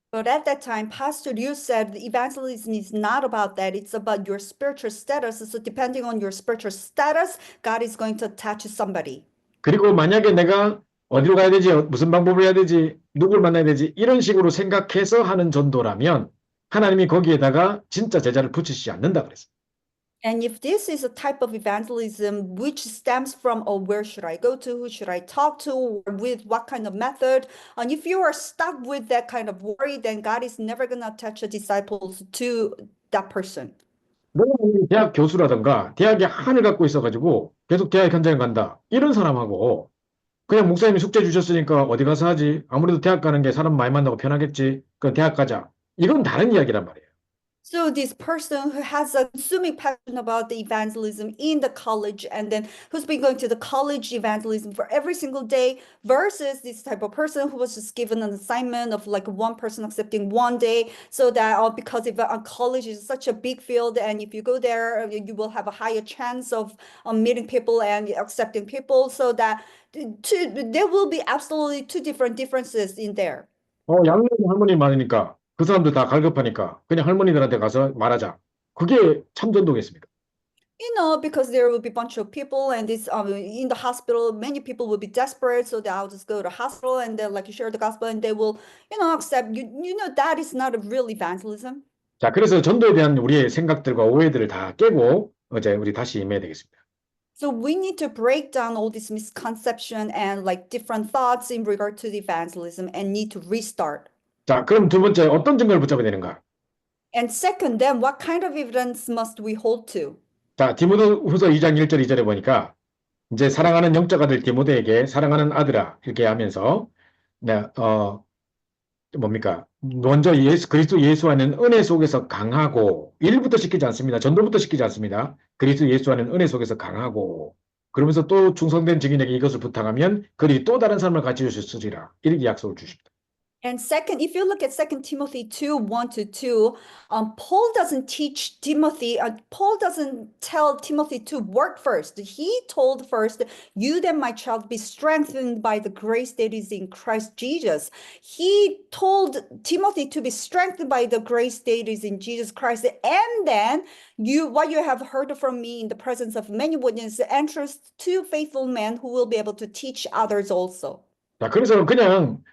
But at that time, Pastor Liu said evangelism is not about that. It's about your spiritual status. So depending on your spiritual status, God is going to attach somebody. 그리고 만약에 내가 어디로 가야 되지, 무슨 방법을 해야 되지, 누굴 만나야 되지 이런 식으로 생각해서 하는 전도라면 하나님이 거기에다가 진짜 제자를 붙이시지 않는다 그랬어요. And if this is a type of evangelism which stems from, oh, where should I go to? Who should I talk to? Or with what kind of method? And if you are stuck with that kind of worry, then God is never going to attach the disciples to that person. 내가 대학 교수라든가 대학에 한을 갖고 있어가지고 계속 대학 현장에 간다. 이런 사람하고 그냥 목사님이 숙제 주셨으니까 어디 가서 하지. 아무래도 대학 가는 게 사람 많이 만나고 편하겠지. 그럼 대학 가자. 이건 다른 이야기란 말이에요. So this person who has a consuming passion about the evangelism in the college and then who's been going to the college evangelism for every single day versus this type of person who was just given an assignment of like one person accepting one day so that because if college is such a big field and if you go there you will have a higher chance of meeting people and accepting people so that there will be absolutely two differences in there. 양로원 할머니 많으니까 그 사람들 다 갈급하니까 그냥 할머니들한테 가서 말하자. 그게 참 전도겠습니까? Because there will be a bunch of people and this in the hospital, many people will be desperate. So they'll just go to the hospital and they'll like share the gospel and they will, accept that is not a real evangelism. 자, 그래서 전도에 대한 우리의 생각들과 오해들을 다 깨고 이제 우리 다시 임해야 되겠습니다. So we need to break down all this misconception and like different thoughts in regard to the evangelism and need to restart. 자, 그럼 두 번째 어떤 증거를 붙잡아야 되는가? And second, then what kind of evidence must we hold to? 자, 디모데후서 2장 1절 2절에 보니까 이제 사랑하는 영적 아들 디모데에게 사랑하는 아들아 이렇게 하면서 뭡니까? 먼저 그리스도 예수와는 은혜 속에서 강하고 일부터 시키지 않습니다. 전도부터 시키지 않습니다. 그리스도 예수와는 은혜 속에서 강하고 그러면서 또 충성된 증인에게 이것을 부탁하면 그들이 또 다른 삶을 가지고 주시리라 이렇게 약속을 주십니다. And second, if you look at 2 Timothy 2, 1-2, Paul doesn't teach Timothy, Paul doesn't tell Timothy to work first. He told first, you then, my child, be strengthened by the grace that is in Christ Jesus. He told Timothy to be strengthened by the grace that is in Jesus Christ. And then what you have heard from me in the presence of many witnesses, entrust to faithful men who will be able to teach others also. 자, 그래서 그냥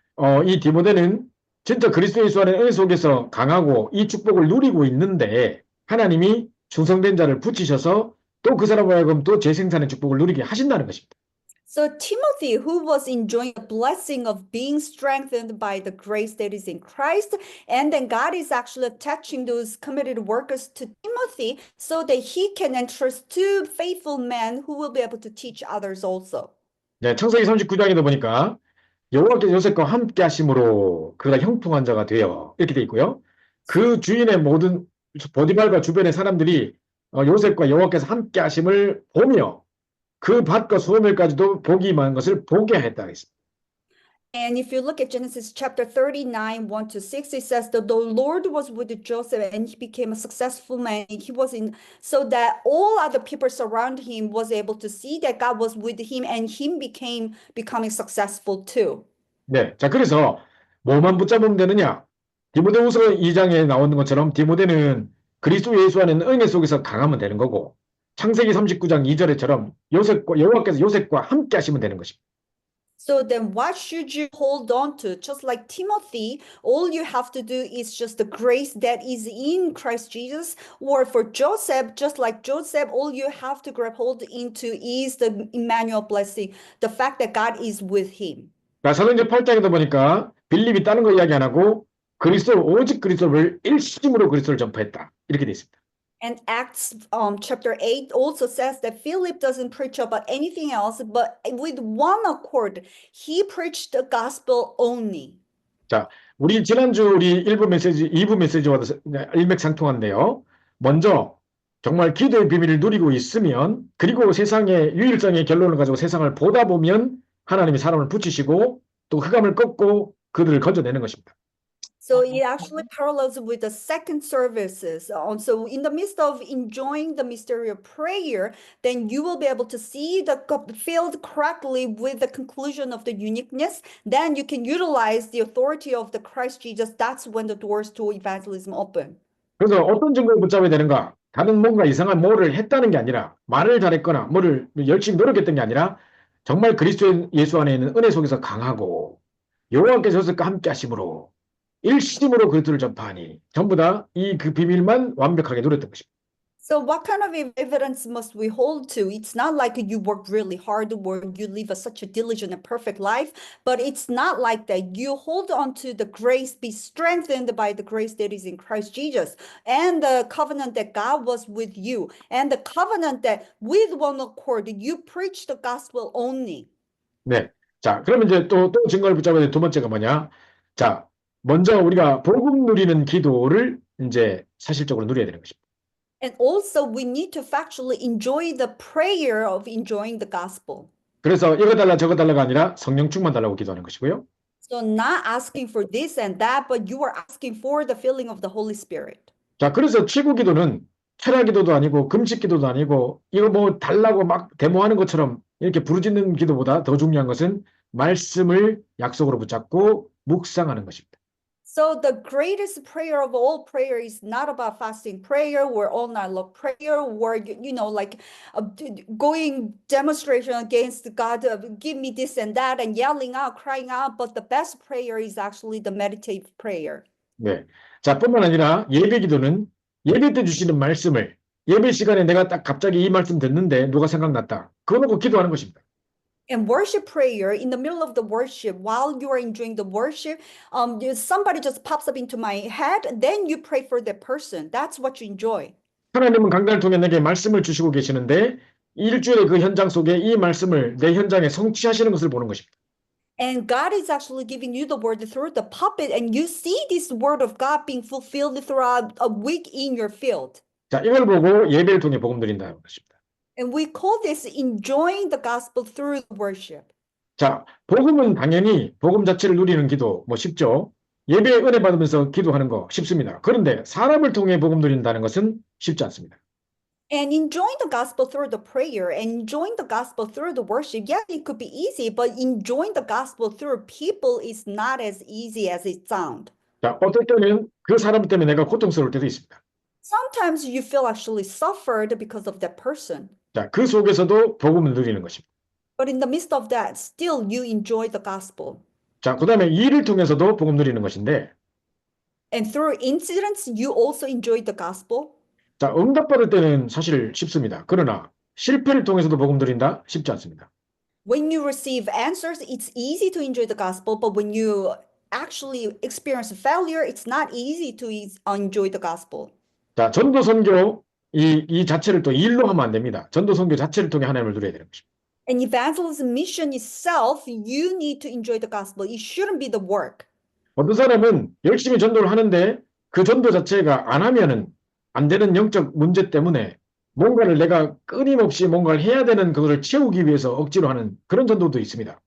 이 디모데는 진짜 그리스도 예수 안의 은혜 속에서 강하고 이 축복을 누리고 있는데 하나님이 충성된 자를 붙이셔서 또 그 사람을 하여금 또 재생산의 축복을 누리게 하신다는 것입니다. So Timothy, who was enjoying the blessing of being strengthened by the grace that is in Christ, and then God is actually attaching those committed workers to Timothy so that he can entrust to faithful men who will be able to teach others also. 네, 창세기 39장에도 보니까 여호와께서 요셉과 함께 하심으로 그가 형통한 자가 되어 이렇게 돼 있고요. 그 주인의 모든 보디발과 주변의 사람들이 요셉과 여호와께서 함께 하심을 보며 그 밭과 소멸까지도 복이 임한 것을 보게 했다 했습니다. And if you look at Genesis chapter 39, 1 to 6, it says that the Lord was with Joseph and he became a successful man. He was in, so that all other people surround him was able to see that God was with him and him becoming successful too. 네, 자 그래서 뭐만 붙잡으면 되느냐? 디모데후서 2장에 나오는 것처럼 디모데는 그리스도 예수 안에 있는 은혜 속에서 강하면 되는 거고 창세기 39장 2절에처럼 요셉과 여호와께서 요셉과 함께 하시면 되는 것입니다. So then what should you hold on to? Just like Timothy, all you have to do is just the grace that is in Christ Jesus. Or for Joseph, just like Joseph, all you have to grab hold into is the Emmanuel blessing, the fact that God is with him. 자, 사도행전 8장에도 보니까 빌립이 다른 거 이야기 안 하고 그리스도 오직 그리스도를 일심으로 그리스도를 전파했다. 이렇게 돼 있습니다. And Acts chapter 8 also says that Philip doesn't preach about anything else, but with one accord, he preached the gospel only. 자, 우리 지난주 우리 1부 메시지, 2부 메시지와도 일맥상통한데요. 먼저 정말 기도의 비밀을 누리고 있으면 그리고 세상의 유일성의 결론을 가지고 세상을 보다 보면 하나님이 사람을 붙이시고 또 흑암을 꺾고 그들을 건져내는 것입니다. So it actually parallels with the second services. So in the midst of enjoying the mystery of prayer, then you will be able to see the field correctly with the conclusion of the uniqueness. Then you can utilize the authority of the Christ Jesus. That's when the doors to evangelism open. 그래서 어떤 증거를 붙잡아야 되는가? 다른 뭔가 이상한 뭐를 했다는 게 아니라 말을 잘했거나 뭐를 열심히 노력했던 게 아니라 정말 그리스도 예수 안에 있는 은혜 속에서 강하고 여호와께서 저들과 함께 하심으로 일심으로 그리스도를 전파하니 전부 다 이 그 비밀만 완벽하게 누렸던 것입니다. So what kind of evidence must we hold to? It's not like you work really hard or you live such a diligent and perfect life, but it's not like that. You hold on to the grace, be strengthened by the grace that is in Christ Jesus, and the covenant that God was with you, and the covenant that with one accord you preach the gospel only. 네. 자, 그러면 이제 또 증거를 붙잡아야 될 두 번째가 뭐냐? 자, 먼저 우리가 복음 누리는 기도를 이제 사실적으로 누려야 되는 것입니다. And also we need to factually enjoy the prayer of enjoying the gospel. 그래서 이거 달라 저거 달라가 아니라 성령 충만 달라고 기도하는 것이고요. So not asking for this and that, but you are asking for the filling of the Holy Spirit. 자, 그래서 최고 기도는 철야 기도도 아니고 금식 기도도 아니고 이거 뭐 달라고 막 데모하는 것처럼 이렇게 부르짖는 기도보다 더 중요한 것은 말씀을 약속으로 붙잡고 묵상하는 것입니다. So the greatest prayer of all prayer is not about fasting prayer or all night long prayer or, like going demonstration against God, give me this and that and yelling out, crying out. But the best prayer is actually the meditative prayer. 네. 자, 뿐만 아니라 예배 기도는 예배 때 주시는 말씀을 예배 시간에 내가 딱 갑자기 이 말씀 듣는데 누가 생각났다. 그거 놓고 기도하는 것입니다. And worship prayer, in the middle of the worship, while you are enjoying the worship, somebody just pops up into my head, then you pray for that person. That's what you enjoy. 하나님은 강단을 통해 내게 말씀을 주시고 계시는데 일주일의 그 현장 속에 이 말씀을 내 현장에 성취하시는 것을 보는 것입니다. And God is actually giving you the word through the puppet, and you see this word of God being fulfilled throughout a week in your field. 자, 이걸 보고 예배를 통해 복음 드린다는 것입니다. And we call this enjoying the gospel through worship. 자, 복음은 당연히 복음 자체를 누리는 기도 뭐 쉽죠. 예배에 은혜 받으면서 기도하는 거 쉽습니다. 그런데 사람을 통해 복음 누린다는 것은 쉽지 않습니다. And enjoying the gospel through the prayer and enjoying the gospel through the worship, yeah, it could be easy, but enjoying the gospel through people is not as easy as it sounds. 자, 어떨 때는 그 사람 때문에 내가 고통스러울 때도 있습니다. Sometimes you feel actually suffered because of that person. 자, 그 속에서도 복음을 누리는 것입니다. But in the midst of that, still you enjoy the gospel. 자, 그 다음에 일을 통해서도 복음 누리는 것인데 And through incidents, you also enjoy the gospel. 자, 응답받을 때는 사실 쉽습니다. 그러나 실패를 통해서도 복음 드린다? 쉽지 않습니다. When you receive answers, it's easy to enjoy the gospel, but when you actually experience failure, it's not easy to enjoy the gospel. 자, 전도 선교 이 자체를 또 일로 하면 안 됩니다. 전도 선교 자체를 통해 하나님을 누려야 되는 것입니다. And evangelism mission itself, you need to enjoy the gospel. It shouldn't be the work. 어떤 사람은 열심히 전도를 하는데 그 전도 자체가 안 하면은 안 되는 영적 문제 때문에 뭔가를 내가 끊임없이 뭔가를 해야 되는 그거를 채우기 위해서 억지로 하는 그런 전도도 있습니다.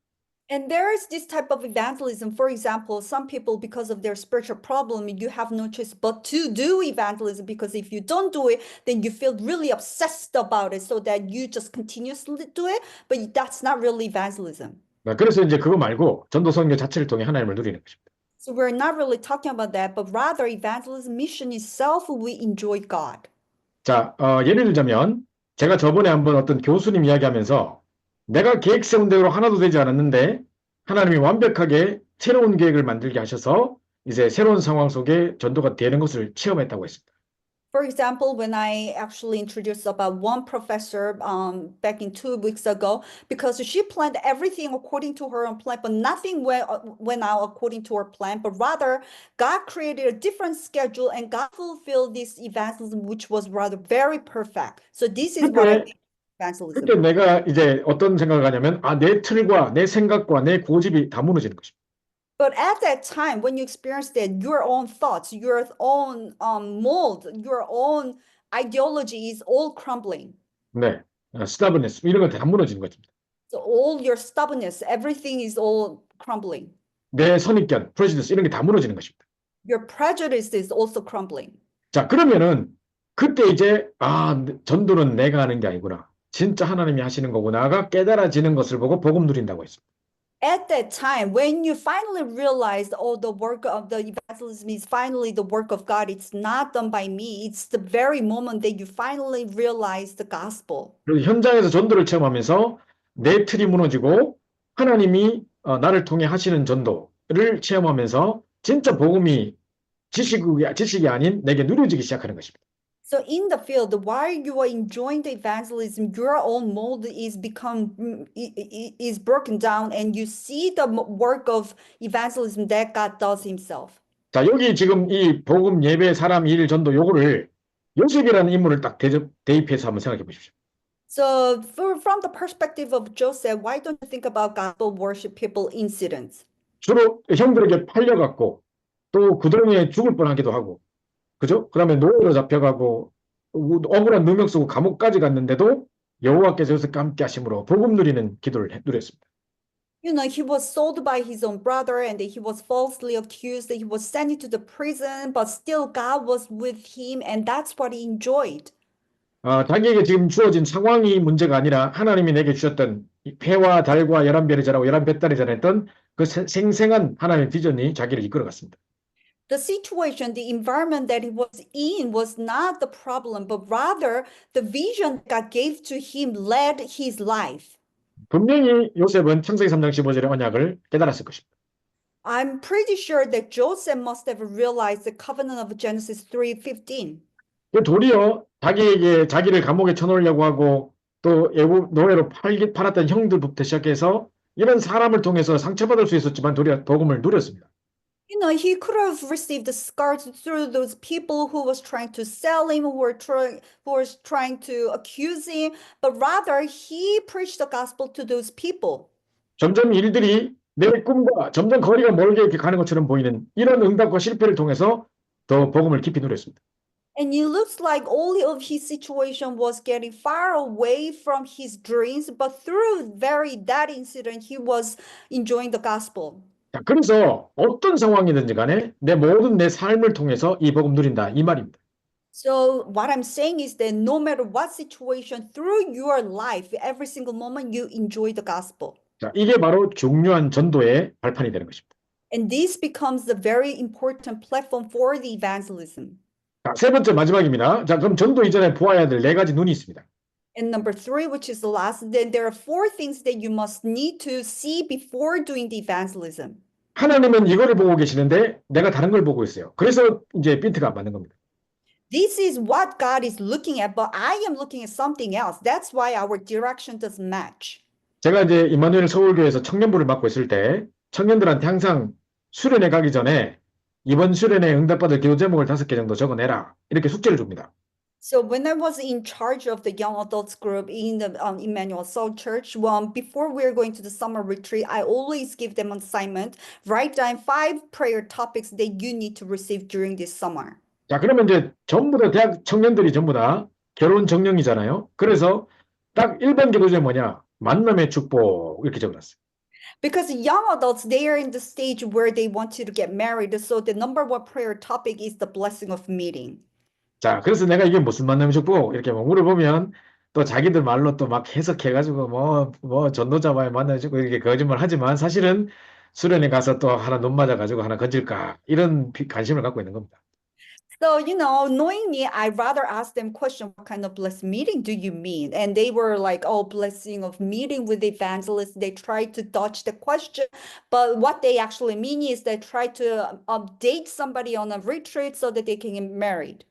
And there is this type of evangelism. For example, some people, because of their spiritual problem, you have no choice but to do evangelism, because if you don't do it, then you feel really obsessed about it, so that you just continuously do it. But that's not really evangelism. 그래서 이제 그거 말고 전도 선교 자체를 통해 하나님을 누리는 것입니다. So we're not really talking about that, but rather evangelism mission itself, we enjoy God. 자, 예를 들자면 제가 저번에 한번 어떤 교수님 이야기하면서 내가 계획 세운 대로 하나도 되지 않았는데 하나님이 완벽하게 새로운 계획을 만들게 하셔서 이제 새로운 상황 속에 전도가 되는 것을 체험했다고 했습니다. For example, when I actually introduced about one professor back in 2 weeks ago, because she planned everything according to her own plan, but nothing went out according to her plan, but rather God created a different schedule and God fulfilled this evangelism, which was rather very perfect. So this is what I 그때, think evangelism. 그때 내가 이제 어떤 생각을 하냐면 내 틀과 내 생각과 내 고집이 다 무너지는 것입니다. But at that time, when you experience that, your own thoughts, your own mold, your own ideology is all crumbling. 네, stubbornness 이런 거 다 무너지는 것입니다. So all your stubbornness, everything is all crumbling. 내 선입견, prejudice 이런 게 다 무너지는 것입니다. Your prejudice is also crumbling. 자, 그러면은 그때 이제 전도는 내가 하는 게 아니구나. 진짜 하나님이 하시는 거구나가 깨달아지는 것을 보고 복음 누린다고 했습니다. At that time, when you finally realized, oh, the work of the evangelism is finally the work of God, it's not done by me. It's the very moment that you finally realize the gospel. 그리고 현장에서 전도를 체험하면서 내 틀이 무너지고 하나님이 나를 통해 하시는 전도를 체험하면서 진짜 복음이 지식이 아닌 내게 누려지기 시작하는 것입니다. So in the field, while you are enjoying the evangelism, your own mold is broken down, and you see the work of evangelism that God does Himself. 자, 여기 지금 이 복음 예배 사람 일 전도 요거를 요셉이라는 인물을 딱 대입해서 한번 생각해 보십시오. So from the perspective of Joseph, why don't you think about gospel worship people incidents? 주로 형들에게 팔려갖고 또 그동안에 죽을 뻔하기도 하고, 그죠? 그다음에 노예로 잡혀가고 억울한 누명 쓰고 감옥까지 갔는데도 여호와께서 요셉과 함께 하심으로 복음 누리는 기도를 누렸습니다. You know, he was sold by his own brother, and he was falsely accused. He was sent into the prison, but still God was with him, and that's what he enjoyed. 자기에게 지금 주어진 상황이 문제가 아니라 하나님이 내게 주셨던 해와 달과 11별이 자라고 11뱃달이 자랐던 그 생생한 하나님의 비전이 자기를 이끌어갔습니다. The situation, the environment that he was in was not the problem, but rather the vision God gave to him led his life. 분명히 요셉은 창세기 3장 15절의 언약을 깨달았을 것입니다. I'm pretty sure that Joseph must have realized the covenant of Genesis 3:15. 도리어 자기를 감옥에 쳐놓으려고 하고 또 노예로 팔았던 형들부터 시작해서 이런 사람을 통해서 상처받을 수 있었지만 도리어 복음을 누렸습니다. You know, he could have received the scars through those people who was trying to sell him, who was trying to accuse him, but rather he preached the gospel to those people. 점점 일들이 내 꿈과 점점 거리가 멀게 이렇게 가는 것처럼 보이는 이런 응답과 실패를 통해서 더 복음을 깊이 누렸습니다. And it looks like all of his situation was getting far away from his dreams, but through that incident, he was enjoying the gospel. 자, 그래서 어떤 상황이든지 간에 내 모든 내 삶을 통해서 이 복음 누린다 이 말입니다. So what I'm saying is that no matter what situation, through your life, every single moment, you enjoy the gospel. 자, 이게 바로 중요한 전도의 발판이 되는 것입니다. And this becomes the very important platform for the evangelism. 자, 세 번째 마지막입니다. 자, 그럼 전도 이전에 보아야 될 네 가지 눈이 있습니다. And number 3, which is the last, then there are 4 things that you must need to see before doing the evangelism. 하나님은 이거를 보고 계시는데 내가 다른 걸 보고 있어요. 그래서 이제 핀트가 안 맞는 겁니다. This is what God is looking at, but I am looking at something else. That's why our direction doesn't match. 제가 이제 임마누엘 서울교회에서 청년부를 맡고 있을 때 청년들한테 항상 수련회 가기 전에 이번 수련회 응답받을 기도 제목을 5개 정도 적어내라 이렇게 숙제를 줍니다. So when I was in charge of the young adults group in the Emmanuel South Church, before we're going to the summer retreat, I always give them an assignment, write down 5 prayer topics that you need to receive during this summer. 자, 그러면 이제 전부 다 대학 청년들이 전부 다 결혼 정령이잖아요. 그래서 딱 1번 기도제 뭐냐? 만남의 축복 이렇게 적어놨어요. Because young adults, they are in the stage where they want you to get married. So the number 1 prayer topic is the blessing of meeting. 자, 그래서 내가 이게 무슨 만남의 축복 이렇게 뭐 물어보면 또 자기들 말로 또 막 해석해가지고 뭐 전도자와의 만남의 축복 이렇게 거짓말 하지만 사실은 수련회 가서 또 하나 눈 맞아가지고 하나 건질까 이런 관심을 갖고 있는 겁니다. So, knowing me, I rather ask them question, what kind of blessed meeting do you mean? And they were like, oh, blessing of meeting with the evangelist. They tried to dodge the question, but what they actually mean is they try to date somebody on a retreat so that they can get married.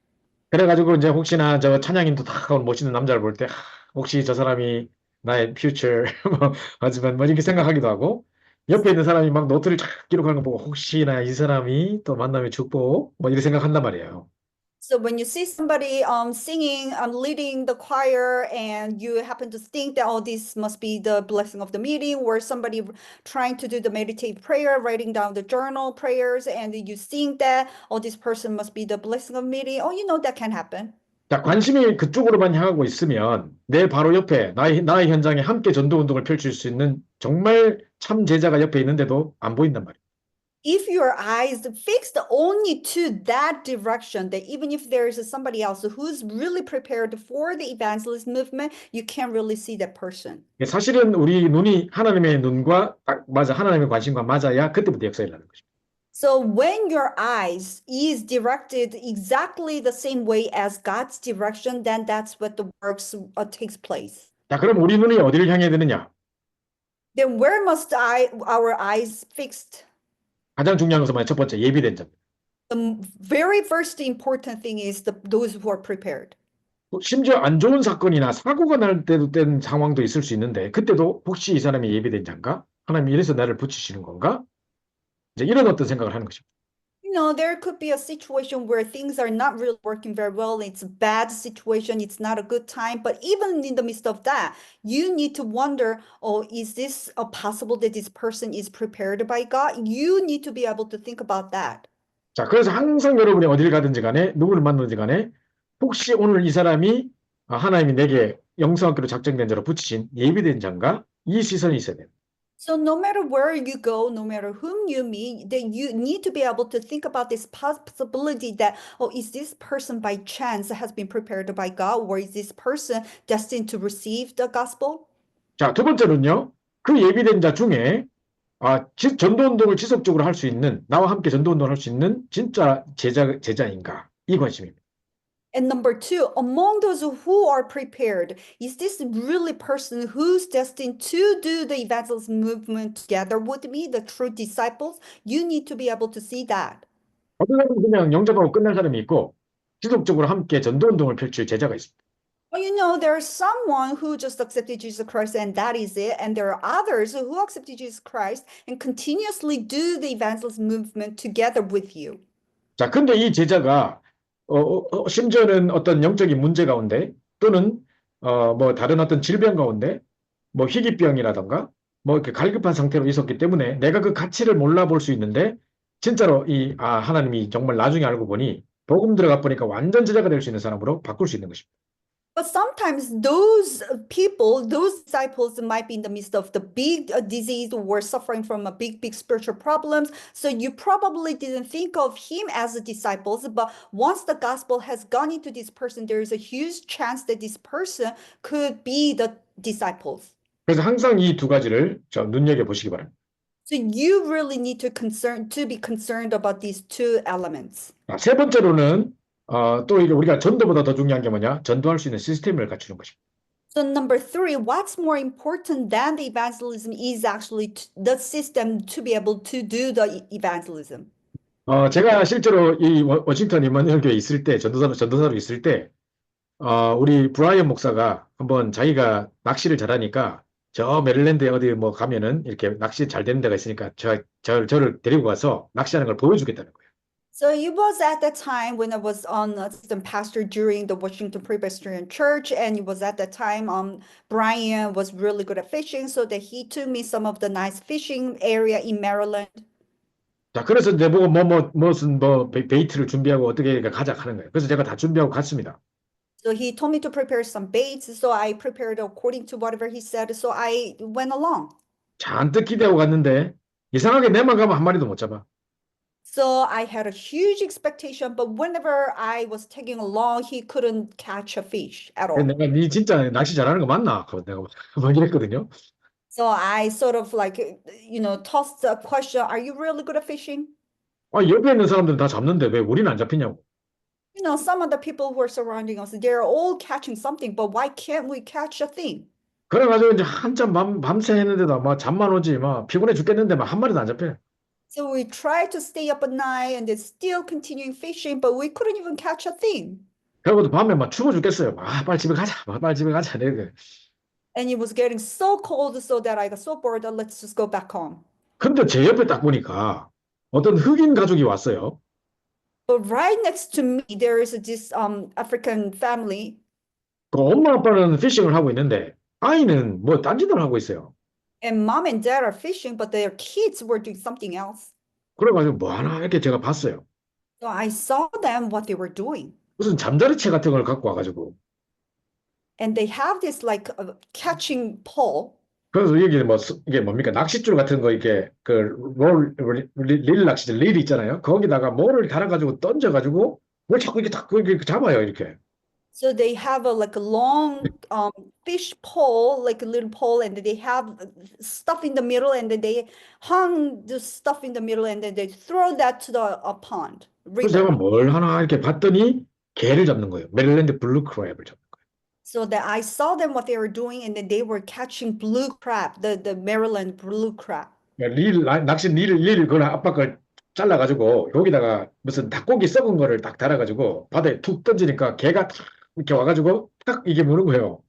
그래가지고 이제 혹시나 저 찬양인도 탁 하고 멋있는 남자를 볼 때 혹시 저 사람이 나의 future 뭐 하지만 뭐 이렇게 생각하기도 하고 옆에 있는 사람이 막 노트를 쫙 기록하는 거 보고 혹시나 이 사람이 또 만남의 축복 뭐 이렇게 생각한단 말이에요. So when you see somebody singing, leading the choir, and you happen to think that, oh, this must be the blessing of the meeting, or somebody trying to do the meditative prayer, writing down the journal prayers, and you think that, oh, this person must be the blessing of meeting. Oh, that can happen. 자, 관심이 그쪽으로만 향하고 있으면 내 바로 옆에 나의 현장에 함께 전도 운동을 펼칠 수 있는 정말 참 제자가 옆에 있는데도 안 보인단 말이에요. If your eyes fixed only to that direction, that even if there is somebody else who's really prepared for the evangelist movement, you can't really see that person. 사실은 우리 눈이 하나님의 눈과 딱 맞아, 하나님의 관심과 맞아야 그때부터 역사를 하는 거죠. So when your eyes is directed exactly the same way as God's direction, then that's what the works takes place. 자, 그럼 우리 눈이 어디를 향해야 되느냐? Then where must our eyes fixed? 가장 중요한 것은 뭐냐? 첫 번째, 예비된 자. The very first important thing is those who are prepared. 심지어 안 좋은 사건이나 사고가 날 때도 된 상황도 있을 수 있는데 그때도 혹시 이 사람이 예비된 자인가? 하나님이 이래서 나를 붙이시는 건가? 이제 이런 어떤 생각을 하는 것입니다. There could be a situation where things are not really working very well. It's a bad situation. It's not a good time. But even in the midst of that, you need to wonder, oh, is this possible that this person is prepared by God? You need to be able to think about that. 자, 그래서 항상 여러분이 어딜 가든지 간에 누구를 만나든지 간에 혹시 오늘 이 사람이 하나님이 내게 영성학교로 작정된 자로 붙이신 예비된 자인가? 이 시선이 있어야 돼요. So no matter where you go, no matter whom you meet, then you need to be able to think about this possibility that, oh, is this person by chance has been prepared by God, or is this person destined to receive the gospel? 자, 두 번째는요. 그 예비된 자 중에 전도운동을 지속적으로 할 수 있는, 나와 함께 전도운동을 할 수 있는 진짜 제자인가? 이 관심입니다. And number 2, among those who are prepared, is this really person who's destined to do the evangelism movement together with me, the true disciples? You need to be able to see that. 어떤 사람은 그냥 영접하고 끝날 사람이 있고 지속적으로 함께 전도운동을 펼칠 제자가 있습니다. Well, there's someone who just accepted Jesus Christ and that is it. And there are others who accepted Jesus Christ and continuously do the evangelism movement together with you. 자, 근데 이 제자가 심지어는 어떤 영적인 문제 가운데 또는 뭐 다른 어떤 질병 가운데 뭐 희귀병이라던가 뭐 이렇게 갈급한 상태로 있었기 때문에 내가 그 가치를 몰라볼 수 있는데 진짜로 하나님이 정말 나중에 알고 보니 복음 들어가 보니까 완전 제자가 될 수 있는 사람으로 바꿀 수 있는 것입니다. But sometimes those people, those disciples might be in the midst of the big disease or suffering from a big spiritual problems. So you probably didn't think of him as a disciple. But once the gospel has gone into this person, there is a huge chance that this person could be the disciples. 그래서 항상 이 두 가지를 눈여겨보시기 바랍니다. So you really need to be concerned about these 2 elements. 자, 세 번째로는 또 이게 우리가 전도보다 더 중요한 게 뭐냐? 전도할 수 있는 시스템을 갖추는 것입니다. So number 3, what's more important than the evangelism is actually the system to be able to do the evangelism. 제가 실제로 이 워싱턴 임마누엘 교회에 있을 때 전도사로 있을 때 우리 브라이언 목사가 한번 자기가 낚시를 잘하니까 저 메릴랜드에 어디 뭐 가면은 이렇게 낚시 잘 되는 데가 있으니까 저를 데리고 가서 낚시하는 걸 보여주겠다는 거예요. So it was at the time when I was on assistant pastor during the Washington Presbyterian Church, and it was at the time Brian was really good at fishing, so that he took me some of the nice fishing area in Maryland. 자, 그래서 내보고 무슨 베이트를 준비하고 어떻게 가자 하는 거예요. 그래서 제가 다 준비하고 갔습니다. So he told me to prepare some baits, so I prepared according to whatever he said, so I went along. 잔뜩 기대하고 갔는데 이상하게 내만 가면 한 마리도 못 잡아. So I had a huge expectation, but whenever I was tagging along, he couldn't catch a fish at all. 내가 니 진짜 낚시 잘하는 거 맞나? 그거 내가 막 이랬거든요. So I sort of like, tossed a question, are you really good at fishing? 아, 옆에 있는 사람들은 다 잡는데 왜 우리는 안 잡히냐고. Some of the people who are surrounding us, they're all catching something, but why can't we catch a thing? 그래가지고 이제 한참 밤새 했는데도 막 잠만 오지 막 피곤해 죽겠는데 막 한 마리도 안 잡혀. So we tried to stay up at night and then still continuing fishing, but we couldn't even catch a thing. 그러고도 밤에 막 추워 죽겠어요. 아, 빨리 집에 가자. 빨리 집에 가자. 내가. And it was getting so cold so that I got so bored that let's just go back home. 근데 제 옆에 딱 보니까 어떤 흑인 가족이 왔어요. But right next to me, there is this African family, 그 엄마 아빠는 피싱을 하고 있는데 아이는 뭐 딴짓을 하고 있어요. and mom and dad are fishing, but their kids were doing something else. 그래가지고 뭐 하나 이렇게 제가 봤어요. So I saw them what they were doing. 무슨 잠자리채 같은 걸 갖고 와가지고. And they have this like catching pole. 그래서 여기 뭐 이게 뭡니까 낚싯줄 같은 거 이렇게 릴 낚싯줄 릴 있잖아요. 거기다가 뭐를 달아가지고 던져가지고 뭘 자꾸 이렇게 딱 이렇게 잡아요 이렇게. So they have a long fish pole, like a little pole, and they have stuff in the middle, and then they hung the stuff in the middle, and then they throw that to the pond, 그래서 제가 river. 뭘 하나 이렇게 봤더니 개를 잡는 거예요. 메릴랜드 블루 크랩을 잡는 거예요. So that I saw them what they were doing, and then they were catching blue crab, the Maryland blue crab. 낚시 릴 그걸 압박을 잘라가지고 여기다가 무슨 닭고기 썩은 거를 딱 달아가지고 바다에 툭 던지니까 개가 탁 이렇게 와가지고 딱 이게 무는 거예요.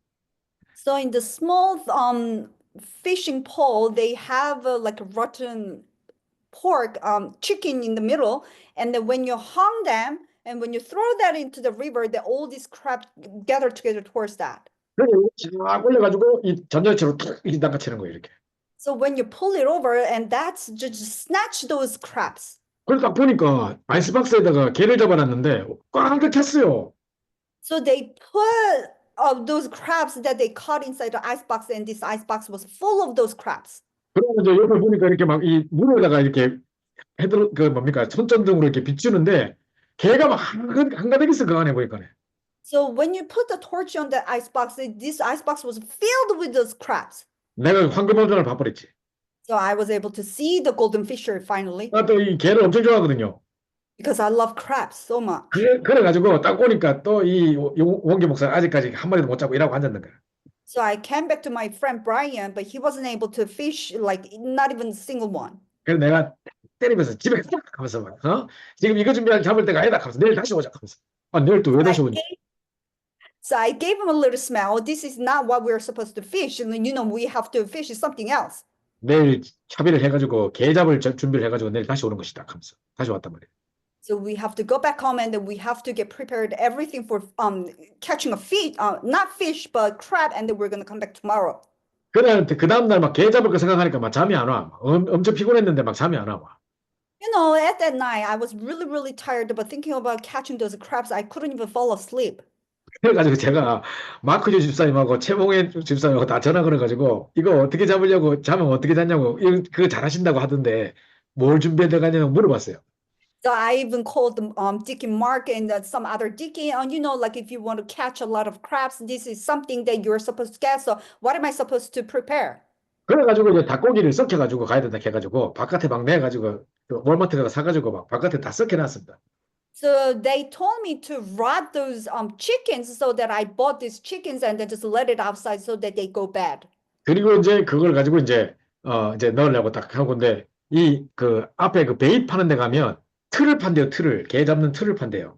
So in the small fishing pole, they have like a rotten pork chicken in the middle, and then when you hung them and when you throw that into the river, all these crabs gather together towards that. 그래서 쫙 올려가지고 이 전자레인지로 탁 이렇게 낚아채는 거예요 이렇게. So when you pull it over, and that's just snatch those crabs. 그래서 딱 보니까 아이스박스에다가 개를 잡아놨는데 꽉 찼어요. So they put those crabs that they caught inside the icebox, and this icebox was full of those crabs. 그러고 이제 옆에 보니까 이렇게 막 이 물에다가 이렇게 헤드 그 뭡니까 손전등으로 이렇게 비추는데 개가 막 한가득 있어 그 안에 보니까. So when you put the torch on the icebox, this icebox was filled with those crabs. 내가 황금어종을 봐버렸지. So I was able to see the golden fisher finally 나 또 이 개를 엄청 좋아하거든요. because I love crabs so much. 그래가지고 딱 오니까 또 이 원기 목사는 아직까지 한 마리도 못 잡고 일하고 앉았는 거야. So I came back to my friend Brian, but he wasn't able to fish, like not even a single one. 그래서 내가 때리면서 집에 가자 하면서 막 지금 이거 준비할 잡을 때가 아니다 하면서 내일 다시 오자 하면서 내일 또 왜 다시 오냐. So I gave him a little smile. This is not what we're supposed to fish. And we have to fish something else. 내일 차비를 해가지고 개 잡을 준비를 해가지고 내일 다시 오는 것이다 하면서 다시 왔단 말이에요. So we have to go back home, and then we have to get prepared everything for catching a fish, not fish, but crab, and then we're going to come back tomorrow. 그날 그 다음 날 막 개 잡을 거 생각하니까 막 잠이 안 와. 엄청 피곤했는데 막 잠이 안 와. At that night, I was really, really tired, but thinking about catching those crabs, I couldn't even fall asleep. 그래가지고 제가 마크주 집사님하고 최봉혜 집사님하고 다 전화 걸어가지고 이거 어떻게 잡으려고 자면 어떻게 잤냐고 그거 잘하신다고 하던데 뭘 준비해 가냐고 물어봤어요. So I even called Deacon Mark and some other deacon, and like if you want to catch a lot of crabs, this is something that you're supposed to get. So what am I supposed to prepare? 그래가지고 이제 닭고기를 썩혀가지고 가야 된다 해가지고 바깥에 막 내가지고 월마트 가서 사가지고 막 바깥에 다 썩혀놨습니다. So they told me to rot those chickens, so that I bought these chickens and then just let it outside so that they go bad. 그리고 이제 그걸 가지고 이제 넣으려고 딱 하고 근데 이 그 앞에 그 베이 파는 데 가면 틀을 판대요. 개 잡는 틀을 판대요.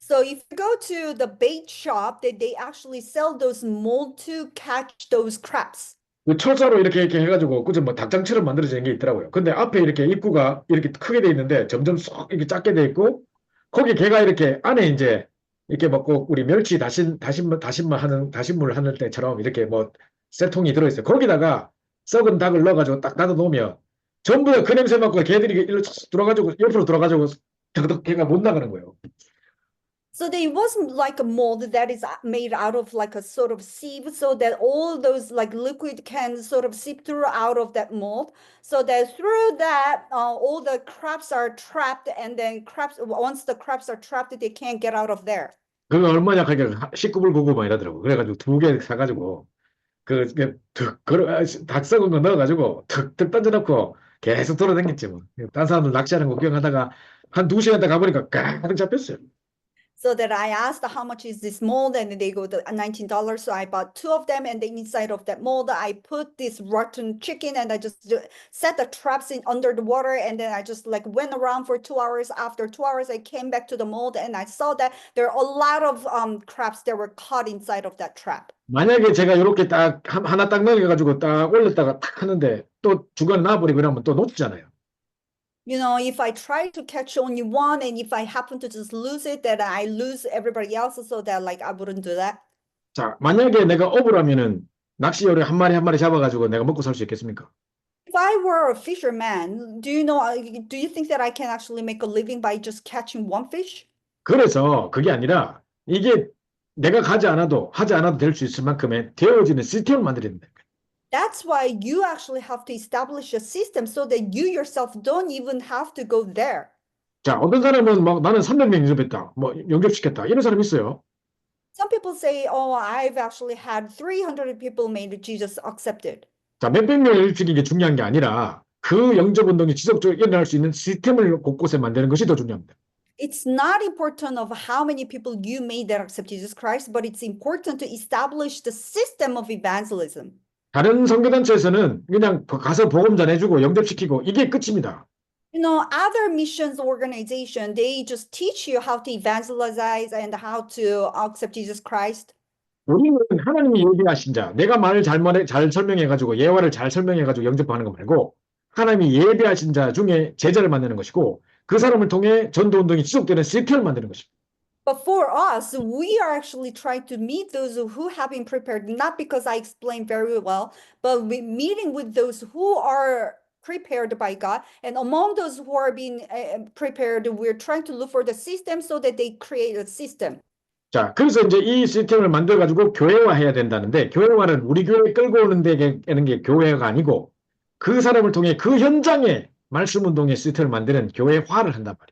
So if you go to the bait shop, they actually sell those mold to catch those crabs. 그 철사로 이렇게 해가지고 그저 뭐 닭장처럼 만들어지는 게 있더라고요. 근데 앞에 이렇게 입구가 이렇게 크게 돼 있는데 점점 쏙 이렇게 작게 돼 있고 거기 개가 이렇게 안에 이제 이렇게 먹고 우리 멸치 다신물 하는 때처럼 이렇게 뭐 쇠통이 들어있어요. 거기다가 썩은 닭을 넣어가지고 딱 닫아 놓으면 전부 다 그 냄새 맡고 개들이 일로 쏙 들어가지고 옆으로 들어가지고 덕덕 개가 못 나가는 거예요. So there wasn't like a mold that is made out of like a sort of sieve, so that all those like liquid can sort of seep through out of that mold. So that through that, all the crabs are trapped, and then crabs, once the crabs are trapped, they can't get out of there. 그거 얼마냐 하니까 19불 99만 이라더라고. 그래가지고 두 개 사가지고 닭 썩은 거 넣어가지고 툭툭 던져놓고 계속 돌아다녔지 뭐. 딴 사람들 낚시하는 거 구경하다가 한 2시간 다 가보니까 가득 잡혔어요. So that I asked how much is this mold, and they go to $19. So I bought two of them, and then inside of that mold, I put this rotten chicken, and I just set the traps in under the water, and then I just like went around for 2 hours. After 2 hours, I came back to the mold, and I saw that there are a lot of crabs that were caught inside of that trap. 만약에 제가 이렇게 하나 딱 넣어가지고 딱 올렸다가 탁 하는데 또 중간에 놔버리고 이러면 또 놓치잖아요. You know, if I try to catch only one, and if I happen to just lose it, then I lose everybody else, so that like I wouldn't do that. 자, 만약에 내가 어부라면은 낚시 요리 한 마리 한 마리 잡아가지고 내가 먹고 살 수 있겠습니까? If I were a fisherman, do you think that I can actually make a living by just catching one fish? 그래서 그게 아니라 이게 내가 하지 않아도 될 수 있을 만큼의 되어지는 시스템을 만들어야 된다. That's why you actually have to establish a system so that you yourself don't even have to go there. 자, 어떤 사람은 막 나는 300명 영접했다. 뭐 영접시켰다. 이런 사람 있어요. Some people say, oh, I've actually had 300 people made Jesus accepted. 자, 몇백 명을 영접시키는 게 중요한 게 아니라 그 영접 운동이 지속적으로 일어날 수 있는 시스템을 곳곳에 만드는 것이 더 중요합니다. It's not important of how many people you made that accept Jesus Christ, but it's important to establish the system of evangelism. 다른 선교단체에서는 그냥 가서 복음 전해주고 영접시키고 이게 끝입니다. You know, other missions organization, they just teach you how to evangelize and how to accept Jesus Christ. 우리는 하나님이 예비하신 자, 내가 말을 잘 설명해가지고 예화를 잘 설명해가지고 영접하는 거 말고 하나님이 예비하신 자 중에 제자를 만드는 것이고 그 사람을 통해 전도 운동이 지속되는 시스템을 만드는 것입니다. But for us, we are actually trying to meet those who have been prepared, not because I explained very well, but meeting with those who are prepared by God. And among those who are being prepared, we're trying to look for the system so that they create a system. 자, 그래서 이제 이 시스템을 만들어가지고 교회화해야 된다는데 교회화는 우리 교회 끌고 오는 게 교회가 아니고 그 사람을 통해 그 현장에 말씀 운동의 시스템을 만드는 교회화를 한단 말이에요.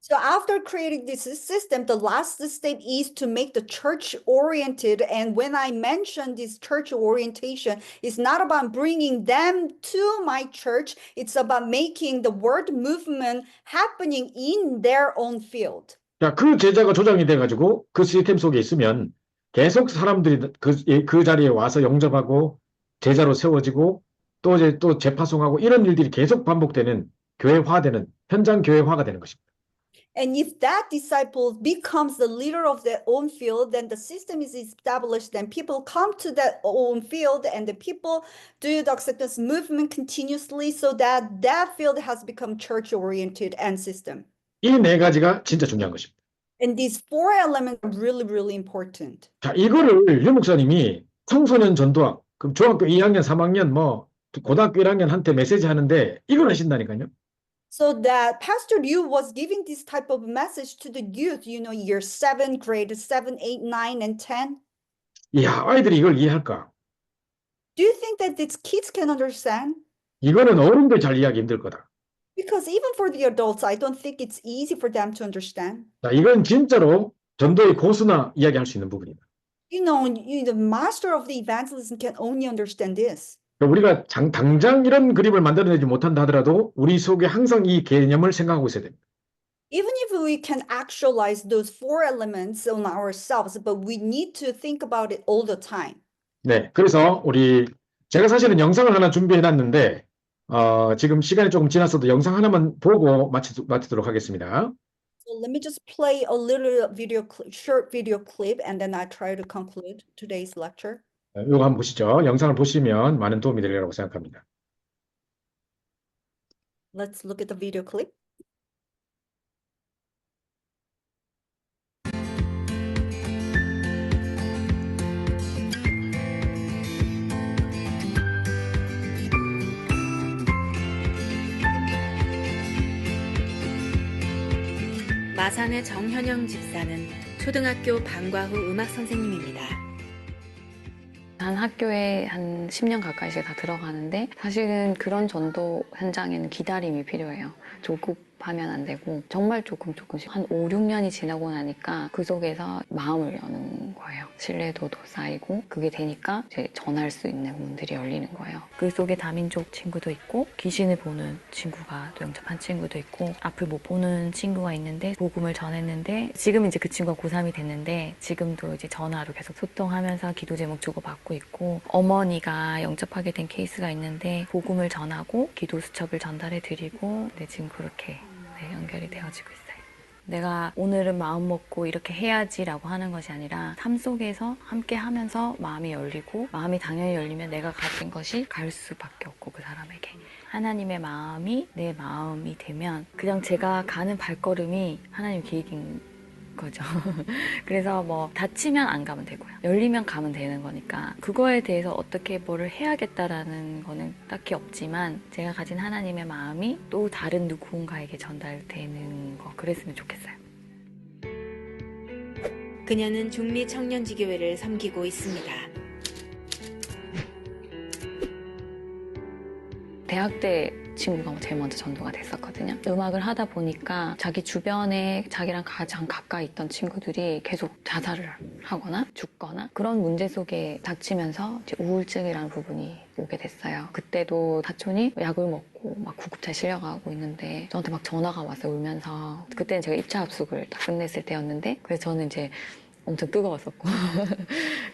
So after creating this system, the last step is to make the church oriented. And when I mention this church orientation, it's not about bringing them to my church. It's about making the word movement happening in their own field. 자, 그 제자가 조장이 돼가지고 그 시스템 속에 있으면 계속 사람들이 그 자리에 와서 영접하고 제자로 세워지고 또 재파송하고 이런 일들이 계속 반복되는 교회화되는 현장 교회화가 되는 것입니다. And if that disciple becomes the leader of their own field, then the system is established, then people come to that own field and the people do the acceptance movement continuously so that that field has become church-oriented and system. 이 네 가지가 진짜 중요한 것입니다. And these four elements are really, really important. 자, 이거를 유 목사님이 청소년 전도학, 그럼 중학교 2학년, 3학년, 뭐 고등학교 1학년한테 메시지 하는데 이걸 하신다니까요. So that Pastor Liu was giving this type of message to the youth, you know, year 7, grade 7, 8, 9, and 10. 이야, 아이들이 이걸 이해할까? Do you think that these kids can understand? 이거는 어른들 잘 이해하기 힘들 거다. Because even for the adults, I don't think it's easy for them to understand. 자, 이건 진짜로 전도의 고수나 이야기할 수 있는 부분이다. You know, the master of the evangelism can only understand this. 우리가 당장 이런 그림을 만들어내지 못한다 하더라도 우리 속에 항상 이 개념을 생각하고 있어야 됩니다. Even if we can actualize those four elements on ourselves, but we need to think about it all the time. 네, 그래서 제가 사실은 영상을 하나 준비해놨는데 지금 시간이 조금 지났어도 영상 하나만 보고 마치도록 하겠습니다. So let me just play a little short video clip, and then I try to conclude today's lecture. 이거 한번 보시죠. 영상을 보시면 많은 도움이 되리라고 생각합니다. Let's look at the video clip. 마산의 정현영 집사는 초등학교 방과 후 음악 선생님입니다. 한 학교에 한 10년 가까이씩 다 들어가는데 사실은 그런 전도 현장에는 기다림이 필요해요. 조급하면 안 되고 정말 조금씩 한 5, 6년이 지나고 나니까 그 속에서 마음을 여는 거예요. 신뢰도도 쌓이고 그게 되니까 이제 전할 수 있는 문들이 열리는 거예요. 그 속에 다민족 친구도 있고 귀신을 보는 친구가 또 영접한 친구도 있고 앞을 못 보는 친구가 있는데 복음을 전했는데 지금 이제 그 친구가 고3이 됐는데 지금도 이제 전화로 계속 소통하면서 기도 제목 주고받고 있고 어머니가 영접하게 된 케이스가 있는데 복음을 전하고 기도 수첩을 전달해 드리고 네, 지금 그렇게 연결이 되어지고 있어요. 내가 오늘은 마음 먹고 이렇게 해야지라고 하는 것이 아니라 삶 속에서 함께 하면서 마음이 열리고 마음이 당연히 열리면 내가 가진 것이 갈 수밖에 없고 그 사람에게 하나님의 마음이 내 마음이 되면 그냥 제가 가는 발걸음이 하나님 계획인 거죠. 그래서 뭐 다치면 안 가면 되고요. 열리면 가면 되는 거니까 그거에 대해서 어떻게 뭐를 해야겠다라는 거는 딱히 없지만 제가 가진 하나님의 마음이 또 다른 누군가에게 전달되는 거 그랬으면 좋겠어요. 그녀는 중미 청년지교회를 섬기고 있습니다. 대학 때 친구가 제일 먼저 전도가 됐었거든요. 음악을 하다 보니까 자기 주변에 자기랑 가장 가까이 있던 친구들이 계속 자살을 하거나 죽거나 그런 문제 속에 닥치면서 이제 우울증이라는 부분이 오게 됐어요. 그때도 사촌이 약을 먹고 막 구급차에 실려가고 있는데 저한테 막 전화가 와서 울면서 그때는 제가 입차 합숙을 딱 끝냈을 때였는데 그래서 저는 이제 엄청 뜨거웠었고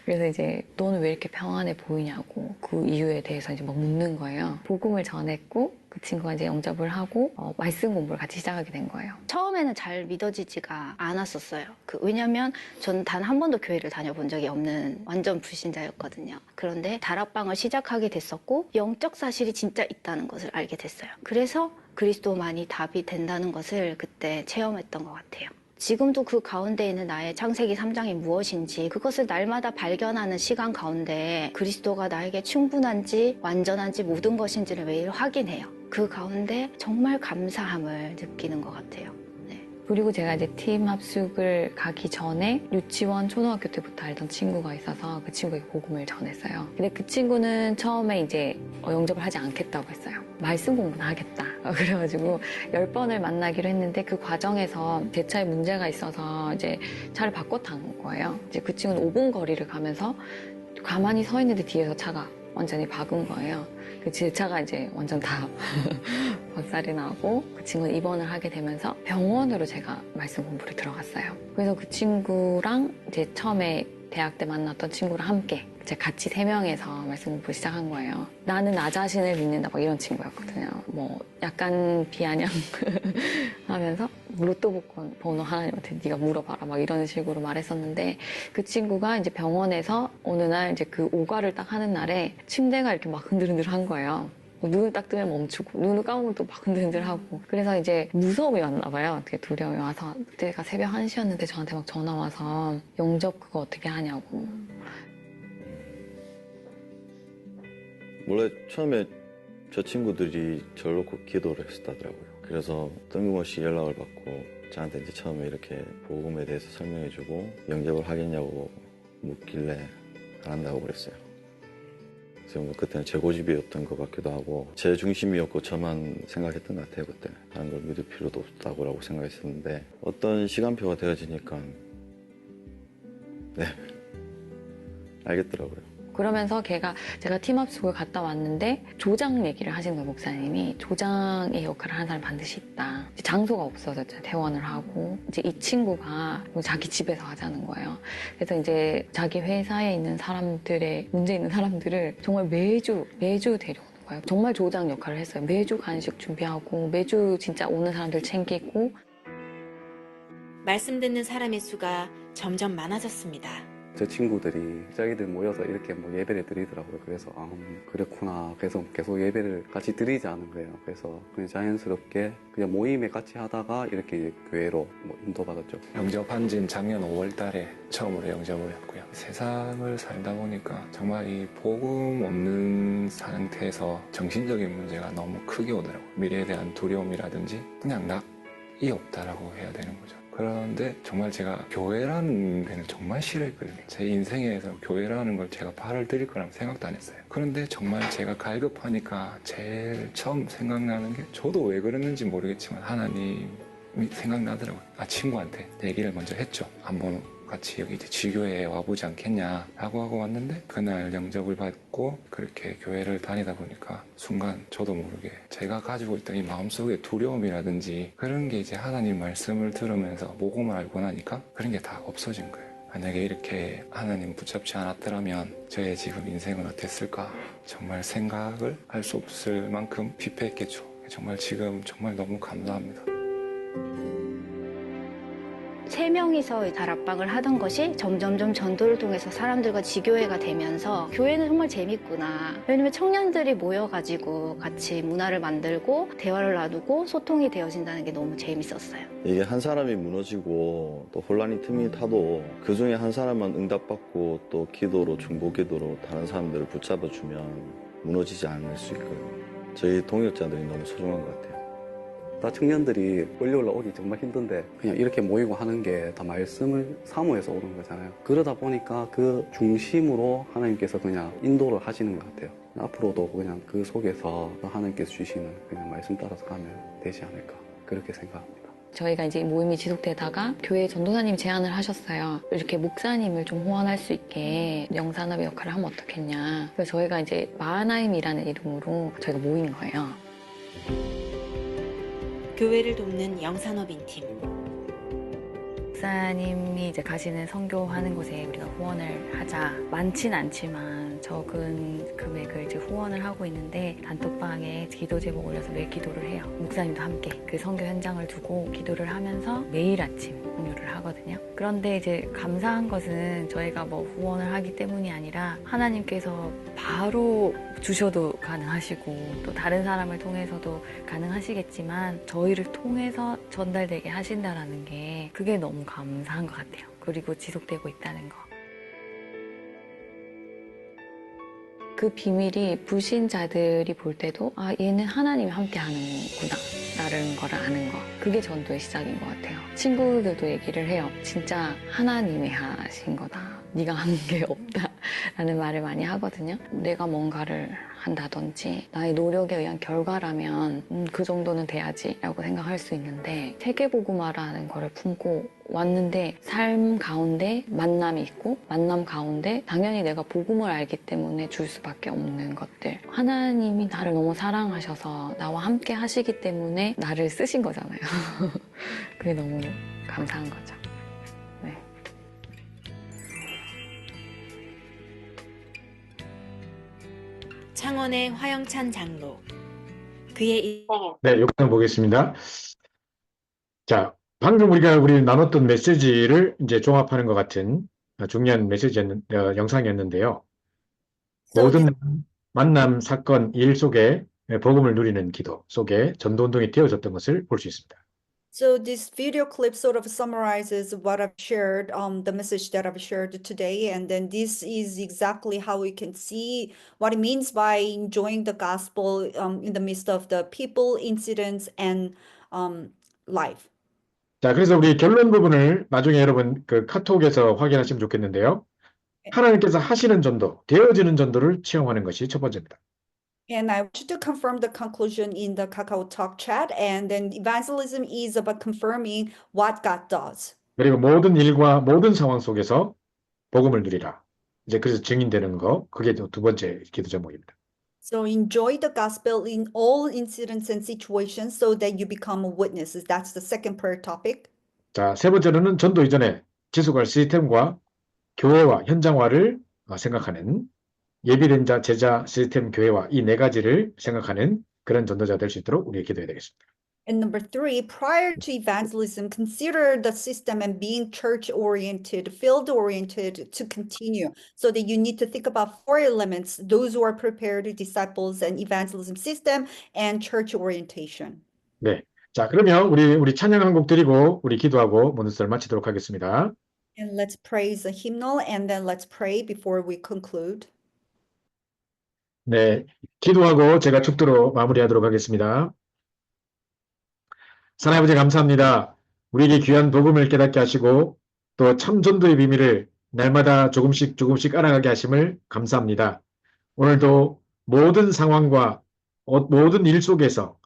그래서 이제 너는 왜 이렇게 평안해 보이냐고 그 이유에 대해서 이제 막 묻는 거예요. 복음을 전했고 그 친구가 이제 영접을 하고 말씀 공부를 같이 시작하게 된 거예요. 처음에는 잘 믿어지지가 않았었어요. 왜냐면 전 단 한 번도 교회를 다녀본 적이 없는 완전 불신자였거든요. 그런데 다락방을 시작하게 됐었고 영적 사실이 진짜 있다는 것을 알게 됐어요. 그래서 그리스도만이 답이 된다는 것을 그때 체험했던 것 같아요. 지금도 그 가운데 있는 나의 창세기 3장이 무엇인지 그것을 날마다 발견하는 시간 가운데 그리스도가 나에게 충분한지 완전한지 모든 것인지를 매일 확인해요. 그 가운데 정말 감사함을 느끼는 것 같아요. 그리고 제가 이제 팀 합숙을 가기 전에 유치원, 초등학교 때부터 알던 친구가 있어서 그 친구에게 복음을 전했어요. 근데 그 친구는 처음에 이제 영접을 하지 않겠다고 했어요. 말씀 공부는 하겠다. 그래가지고 10번을 만나기로 했는데 그 과정에서 제 차에 문제가 있어서 이제 차를 바꿔 탄 거예요. 이제 그 친구는 5분 거리를 가면서 가만히 서 있는데 뒤에서 차가 완전히 박은 거예요. 제 차가 이제 완전 다 박살이 나고 그 친구는 입원을 하게 되면서 병원으로 제가 말씀 공부를 들어갔어요. 그래서 그 친구랑 이제 처음에 대학 때 만났던 친구랑 함께 이제 같이 3명에서 말씀 공부 시작한 거예요. 나는 나 자신을 믿는다 막 이런 친구였거든요. 뭐 약간 비아냥 하면서 로또 복권 번호 하나님한테 네가 물어봐라 막 이런 식으로 말했었는데 그 친구가 이제 병원에서 어느 날 이제 그 오가를 딱 하는 날에 침대가 이렇게 막 흔들흔들 한 거예요. 눈을 딱 뜨면 멈추고 눈을 감으면 또 막 흔들흔들하고 그래서 이제 무서움이 왔나 봐요. 되게 두려움이 와서 그때가 새벽 1시였는데 저한테 막 전화 와서 영접 그거 어떻게 하냐고. 원래 처음에 저 친구들이 저를 놓고 기도를 했었다더라고요. 그래서 뜬금없이 연락을 받고 저한테 이제 처음에 이렇게 복음에 대해서 설명해주고 영접을 하겠냐고 묻길래 안 한다고 그랬어요. 그래서 뭐 그때는 제 고집이었던 것 같기도 하고 제 중심이었고 저만 생각했던 것 같아요. 그때 다른 걸 믿을 필요도 없다고 생각했었는데 어떤 시간표가 되어지니까 네 알겠더라고요. 그러면서 제가 팀 합숙을 갔다 왔는데 조장 얘기를 하시는 거예요, 목사님이. 조장의 역할을 하는 사람이 반드시 있다. 이제 장소가 없어서 이제 퇴원을 하고 이제 이 친구가 자기 집에서 하자는 거예요. 그래서 이제 자기 회사에 있는 사람들의 문제 있는 사람들을 정말 매주 데려오는 거예요. 정말 조장 역할을 했어요. 매주 간식 준비하고 매주 진짜 오는 사람들 챙기고 말씀 듣는 사람의 수가 점점 많아졌습니다. 제 친구들이 자기들 모여서 이렇게 뭐 예배를 드리더라고요. 그래서 그렇구나. 그래서 계속 예배를 같이 드리자는 거예요. 그래서 그냥 자연스럽게 그냥 모임에 같이 하다가 이렇게 이제 교회로 뭐 인도받았죠. 영접한 지는 작년 5월 달에 처음으로 영접을 했고요. 세상을 살다 보니까 정말 이 복음 없는 상태에서 정신적인 문제가 너무 크게 오더라고요. 미래에 대한 두려움이라든지 그냥 낙이 없다라고 해야 되는 거죠. 그런데 정말 제가 교회라는 데는 정말 싫어했거든요. 제 인생에서 교회라는 걸 제가 발을 들일 거라고 생각도 안 했어요. 그런데 정말 제가 갈급하니까 제일 처음 생각나는 게 저도 왜 그랬는지 모르겠지만 하나님이 생각나더라고요. 친구한테 얘기를 먼저 했죠. 한번 같이 여기 이제 지교회에 와보지 않겠냐 라고 하고 왔는데 그날 영접을 받고 그렇게 교회를 다니다 보니까 순간 저도 모르게 제가 가지고 있던 이 마음속의 두려움이라든지 그런 게 이제 하나님 말씀을 들으면서 복음을 알고 나니까 그런 게 다 없어진 거예요. 만약에 이렇게 하나님 붙잡지 않았더라면 저의 지금 인생은 어땠을까 정말 생각을 할 수 없을 만큼 피폐했겠죠. 정말 지금 정말 너무 감사합니다. 3명이서 다락방을 하던 것이 점점점 전도를 통해서 사람들과 지교회가 되면서 교회는 정말 재밌구나. 왜냐면 청년들이 모여가지고 같이 문화를 만들고 대화를 나누고 소통이 되어진다는 게 너무 재밌었어요. 이게 한 사람이 무너지고 또 혼란이 틈이 타도 그 중에 한 사람만 응답받고 또 기도로 중보 기도로 다른 사람들을 붙잡아주면 무너지지 않을 수 있거든요. 저희 동역자들이 너무 소중한 것 같아요. 다 청년들이 빨리 올라오기 정말 힘든데 그냥 이렇게 모이고 하는 게 다 말씀을 사모해서 오는 거잖아요. 그러다 보니까 그 중심으로 하나님께서 그냥 인도를 하시는 것 같아요. 앞으로도 그냥 그 속에서 하나님께서 주시는 그냥 말씀 따라서 가면 되지 않을까 그렇게 생각합니다. 저희가 이제 모임이 지속되다가 교회 전도사님이 제안을 하셨어요. 이렇게 목사님을 좀 후원할 수 있게 영산업의 역할을 하면 어떻겠냐. 그래서 저희가 이제 마하나임이라는 이름으로 저희가 모인 거예요. 교회를 돕는 영산업인 팀. 목사님이 이제 가시는 선교하는 곳에 우리가 후원을 하자. 많진 않지만 적은 금액을 이제 후원을 하고 있는데 단톡방에 기도 제목 올려서 매일 기도를 해요. 목사님도 함께 그 선교 현장을 두고 기도를 하면서 매일 아침 공유를 하거든요. 그런데 이제 감사한 것은 저희가 뭐 후원을 하기 때문이 아니라 하나님께서 바로 주셔도 가능하시고 또 다른 사람을 통해서도 가능하시겠지만 저희를 통해서 전달되게 하신다라는 게 그게 너무 감사한 것 같아요. 그리고 지속되고 있다는 거. 그 비밀이 불신자들이 볼 때도 얘는 하나님이 함께 하는구나 라는 걸 아는 거. 그게 전도의 시작인 것 같아요. 친구들도 얘기를 해요. 진짜 하나님이 하신 거다. 네가 한 게 없다 라는 말을 많이 하거든요. 내가 뭔가를 한다든지 나의 노력에 의한 결과라면 그 정도는 돼야지 라고 생각할 수 있는데 세계복음화라는 거를 품고 왔는데 삶 가운데 만남이 있고 만남 가운데 당연히 내가 복음을 알기 때문에 줄 수밖에 없는 것들. 하나님이 나를 너무 사랑하셔서 나와 함께 하시기 때문에 나를 쓰신 거잖아요. 그게 너무 감사한 거죠. 네. 창원의 화영찬 장로. 그의 네, 영상 보겠습니다. 자, 방금 우리 나눴던 메시지를 이제 종합하는 것 같은 중요한 영상이었는데요. 모든 만남, 사건, 일 속에 복음을 누리는 기도 속에 전도운동이 되어졌던 것을 볼 수 있습니다. So this video clip sort of summarizes what I've shared, the message that I've shared today, and then this is exactly how we can see what it means by enjoying the gospel in the midst of the people, incidents, and life. 자, 그래서 우리 결론 부분을 나중에 여러분 그 카톡에서 확인하시면 좋겠는데요. 하나님께서 하시는 전도, 되어지는 전도를 체험하는 것이 첫 번째입니다. And I want you to confirm the conclusion in the Kakao Talk chat, and then evangelism is about confirming what God does. 그리고 모든 일과 모든 상황 속에서 복음을 누리라. 이제 그래서 증인되는 거, 그게 두 번째 기도 제목입니다. So enjoy the gospel in all incidents and situations so that you become witnesses. That's the second prayer topic. 자, 세 번째로는 전도 이전에 지속할 시스템과 교회와 현장화를 생각하는 예비된 자, 제자, 시스템, 교회와 이 네 가지를 생각하는 그런 전도자 될 수 있도록 우리가 기도해야 되겠습니다. And number three, prior to evangelism, consider the system and being church-oriented, field-oriented to continue. So that you need to think about four elements, those who are prepared disciples and evangelism system and church orientation. 네. 자, 그러면 우리 찬양 한 곡 드리고 우리 기도하고 모든 마치도록 하겠습니다. And let's praise the hymnal and then let's pray before we conclude. 네. 기도하고 제가 축도로 마무리하도록 하겠습니다. 하나님 아버지 감사합니다. 우리에게 귀한 복음을 깨닫게 하시고 또 참 전도의 비밀을 날마다 조금씩 알아가게 하심을 감사합니다. 오늘도 모든 상황과 모든 일 속에서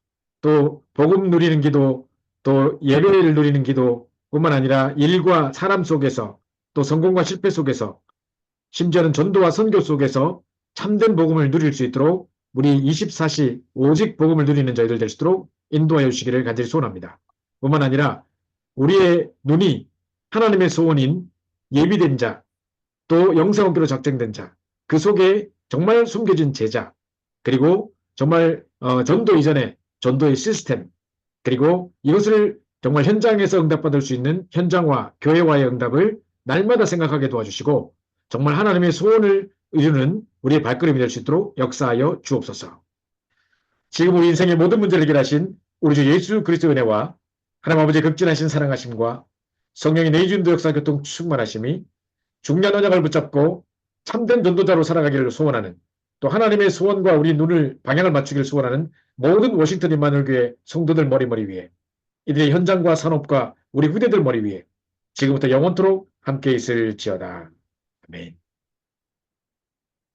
또 복음 누리는 기도, 또 예배를 누리는 기도뿐만 아니라 일과 사람 속에서 또 성공과 실패 속에서 심지어는 전도와 선교 속에서 참된 복음을 누릴 수 있도록 우리 24시 오직 복음을 누리는 저희들 될 수 있도록 인도하여 주시기를 간절히 소원합니다. 뿐만 아니라 우리의 눈이 하나님의 소원인 예비된 자, 또 영성학교로 작정된 자, 그 속에 정말 숨겨진 제자, 그리고 정말 전도 이전에 전도의 시스템, 그리고 이것을 정말 현장에서 응답받을 수 있는 현장화, 교회화의 응답을 날마다 생각하게 도와주시고 정말 하나님의 소원을 이루는 우리의 발걸음이 될 수 있도록 역사하여 주옵소서. 지금 우리 인생의 모든 문제를 해결하신 우리 주 예수 그리스도의 은혜와 하나님 아버지의 극진하신 사랑하심과 성령의 내주인도 역사 교통 충만하심이 중요한 언약을 붙잡고 참된 전도자로 살아가기를 소원하는 또 하나님의 소원과 우리 눈을 방향을 맞추기를 소원하는 모든 워싱턴 임마누엘 교회 성도들 머리 위에 이들의 현장과 산업과 우리 후대들 머리 위에 지금부터 영원토록 함께 있을지어다. 아멘.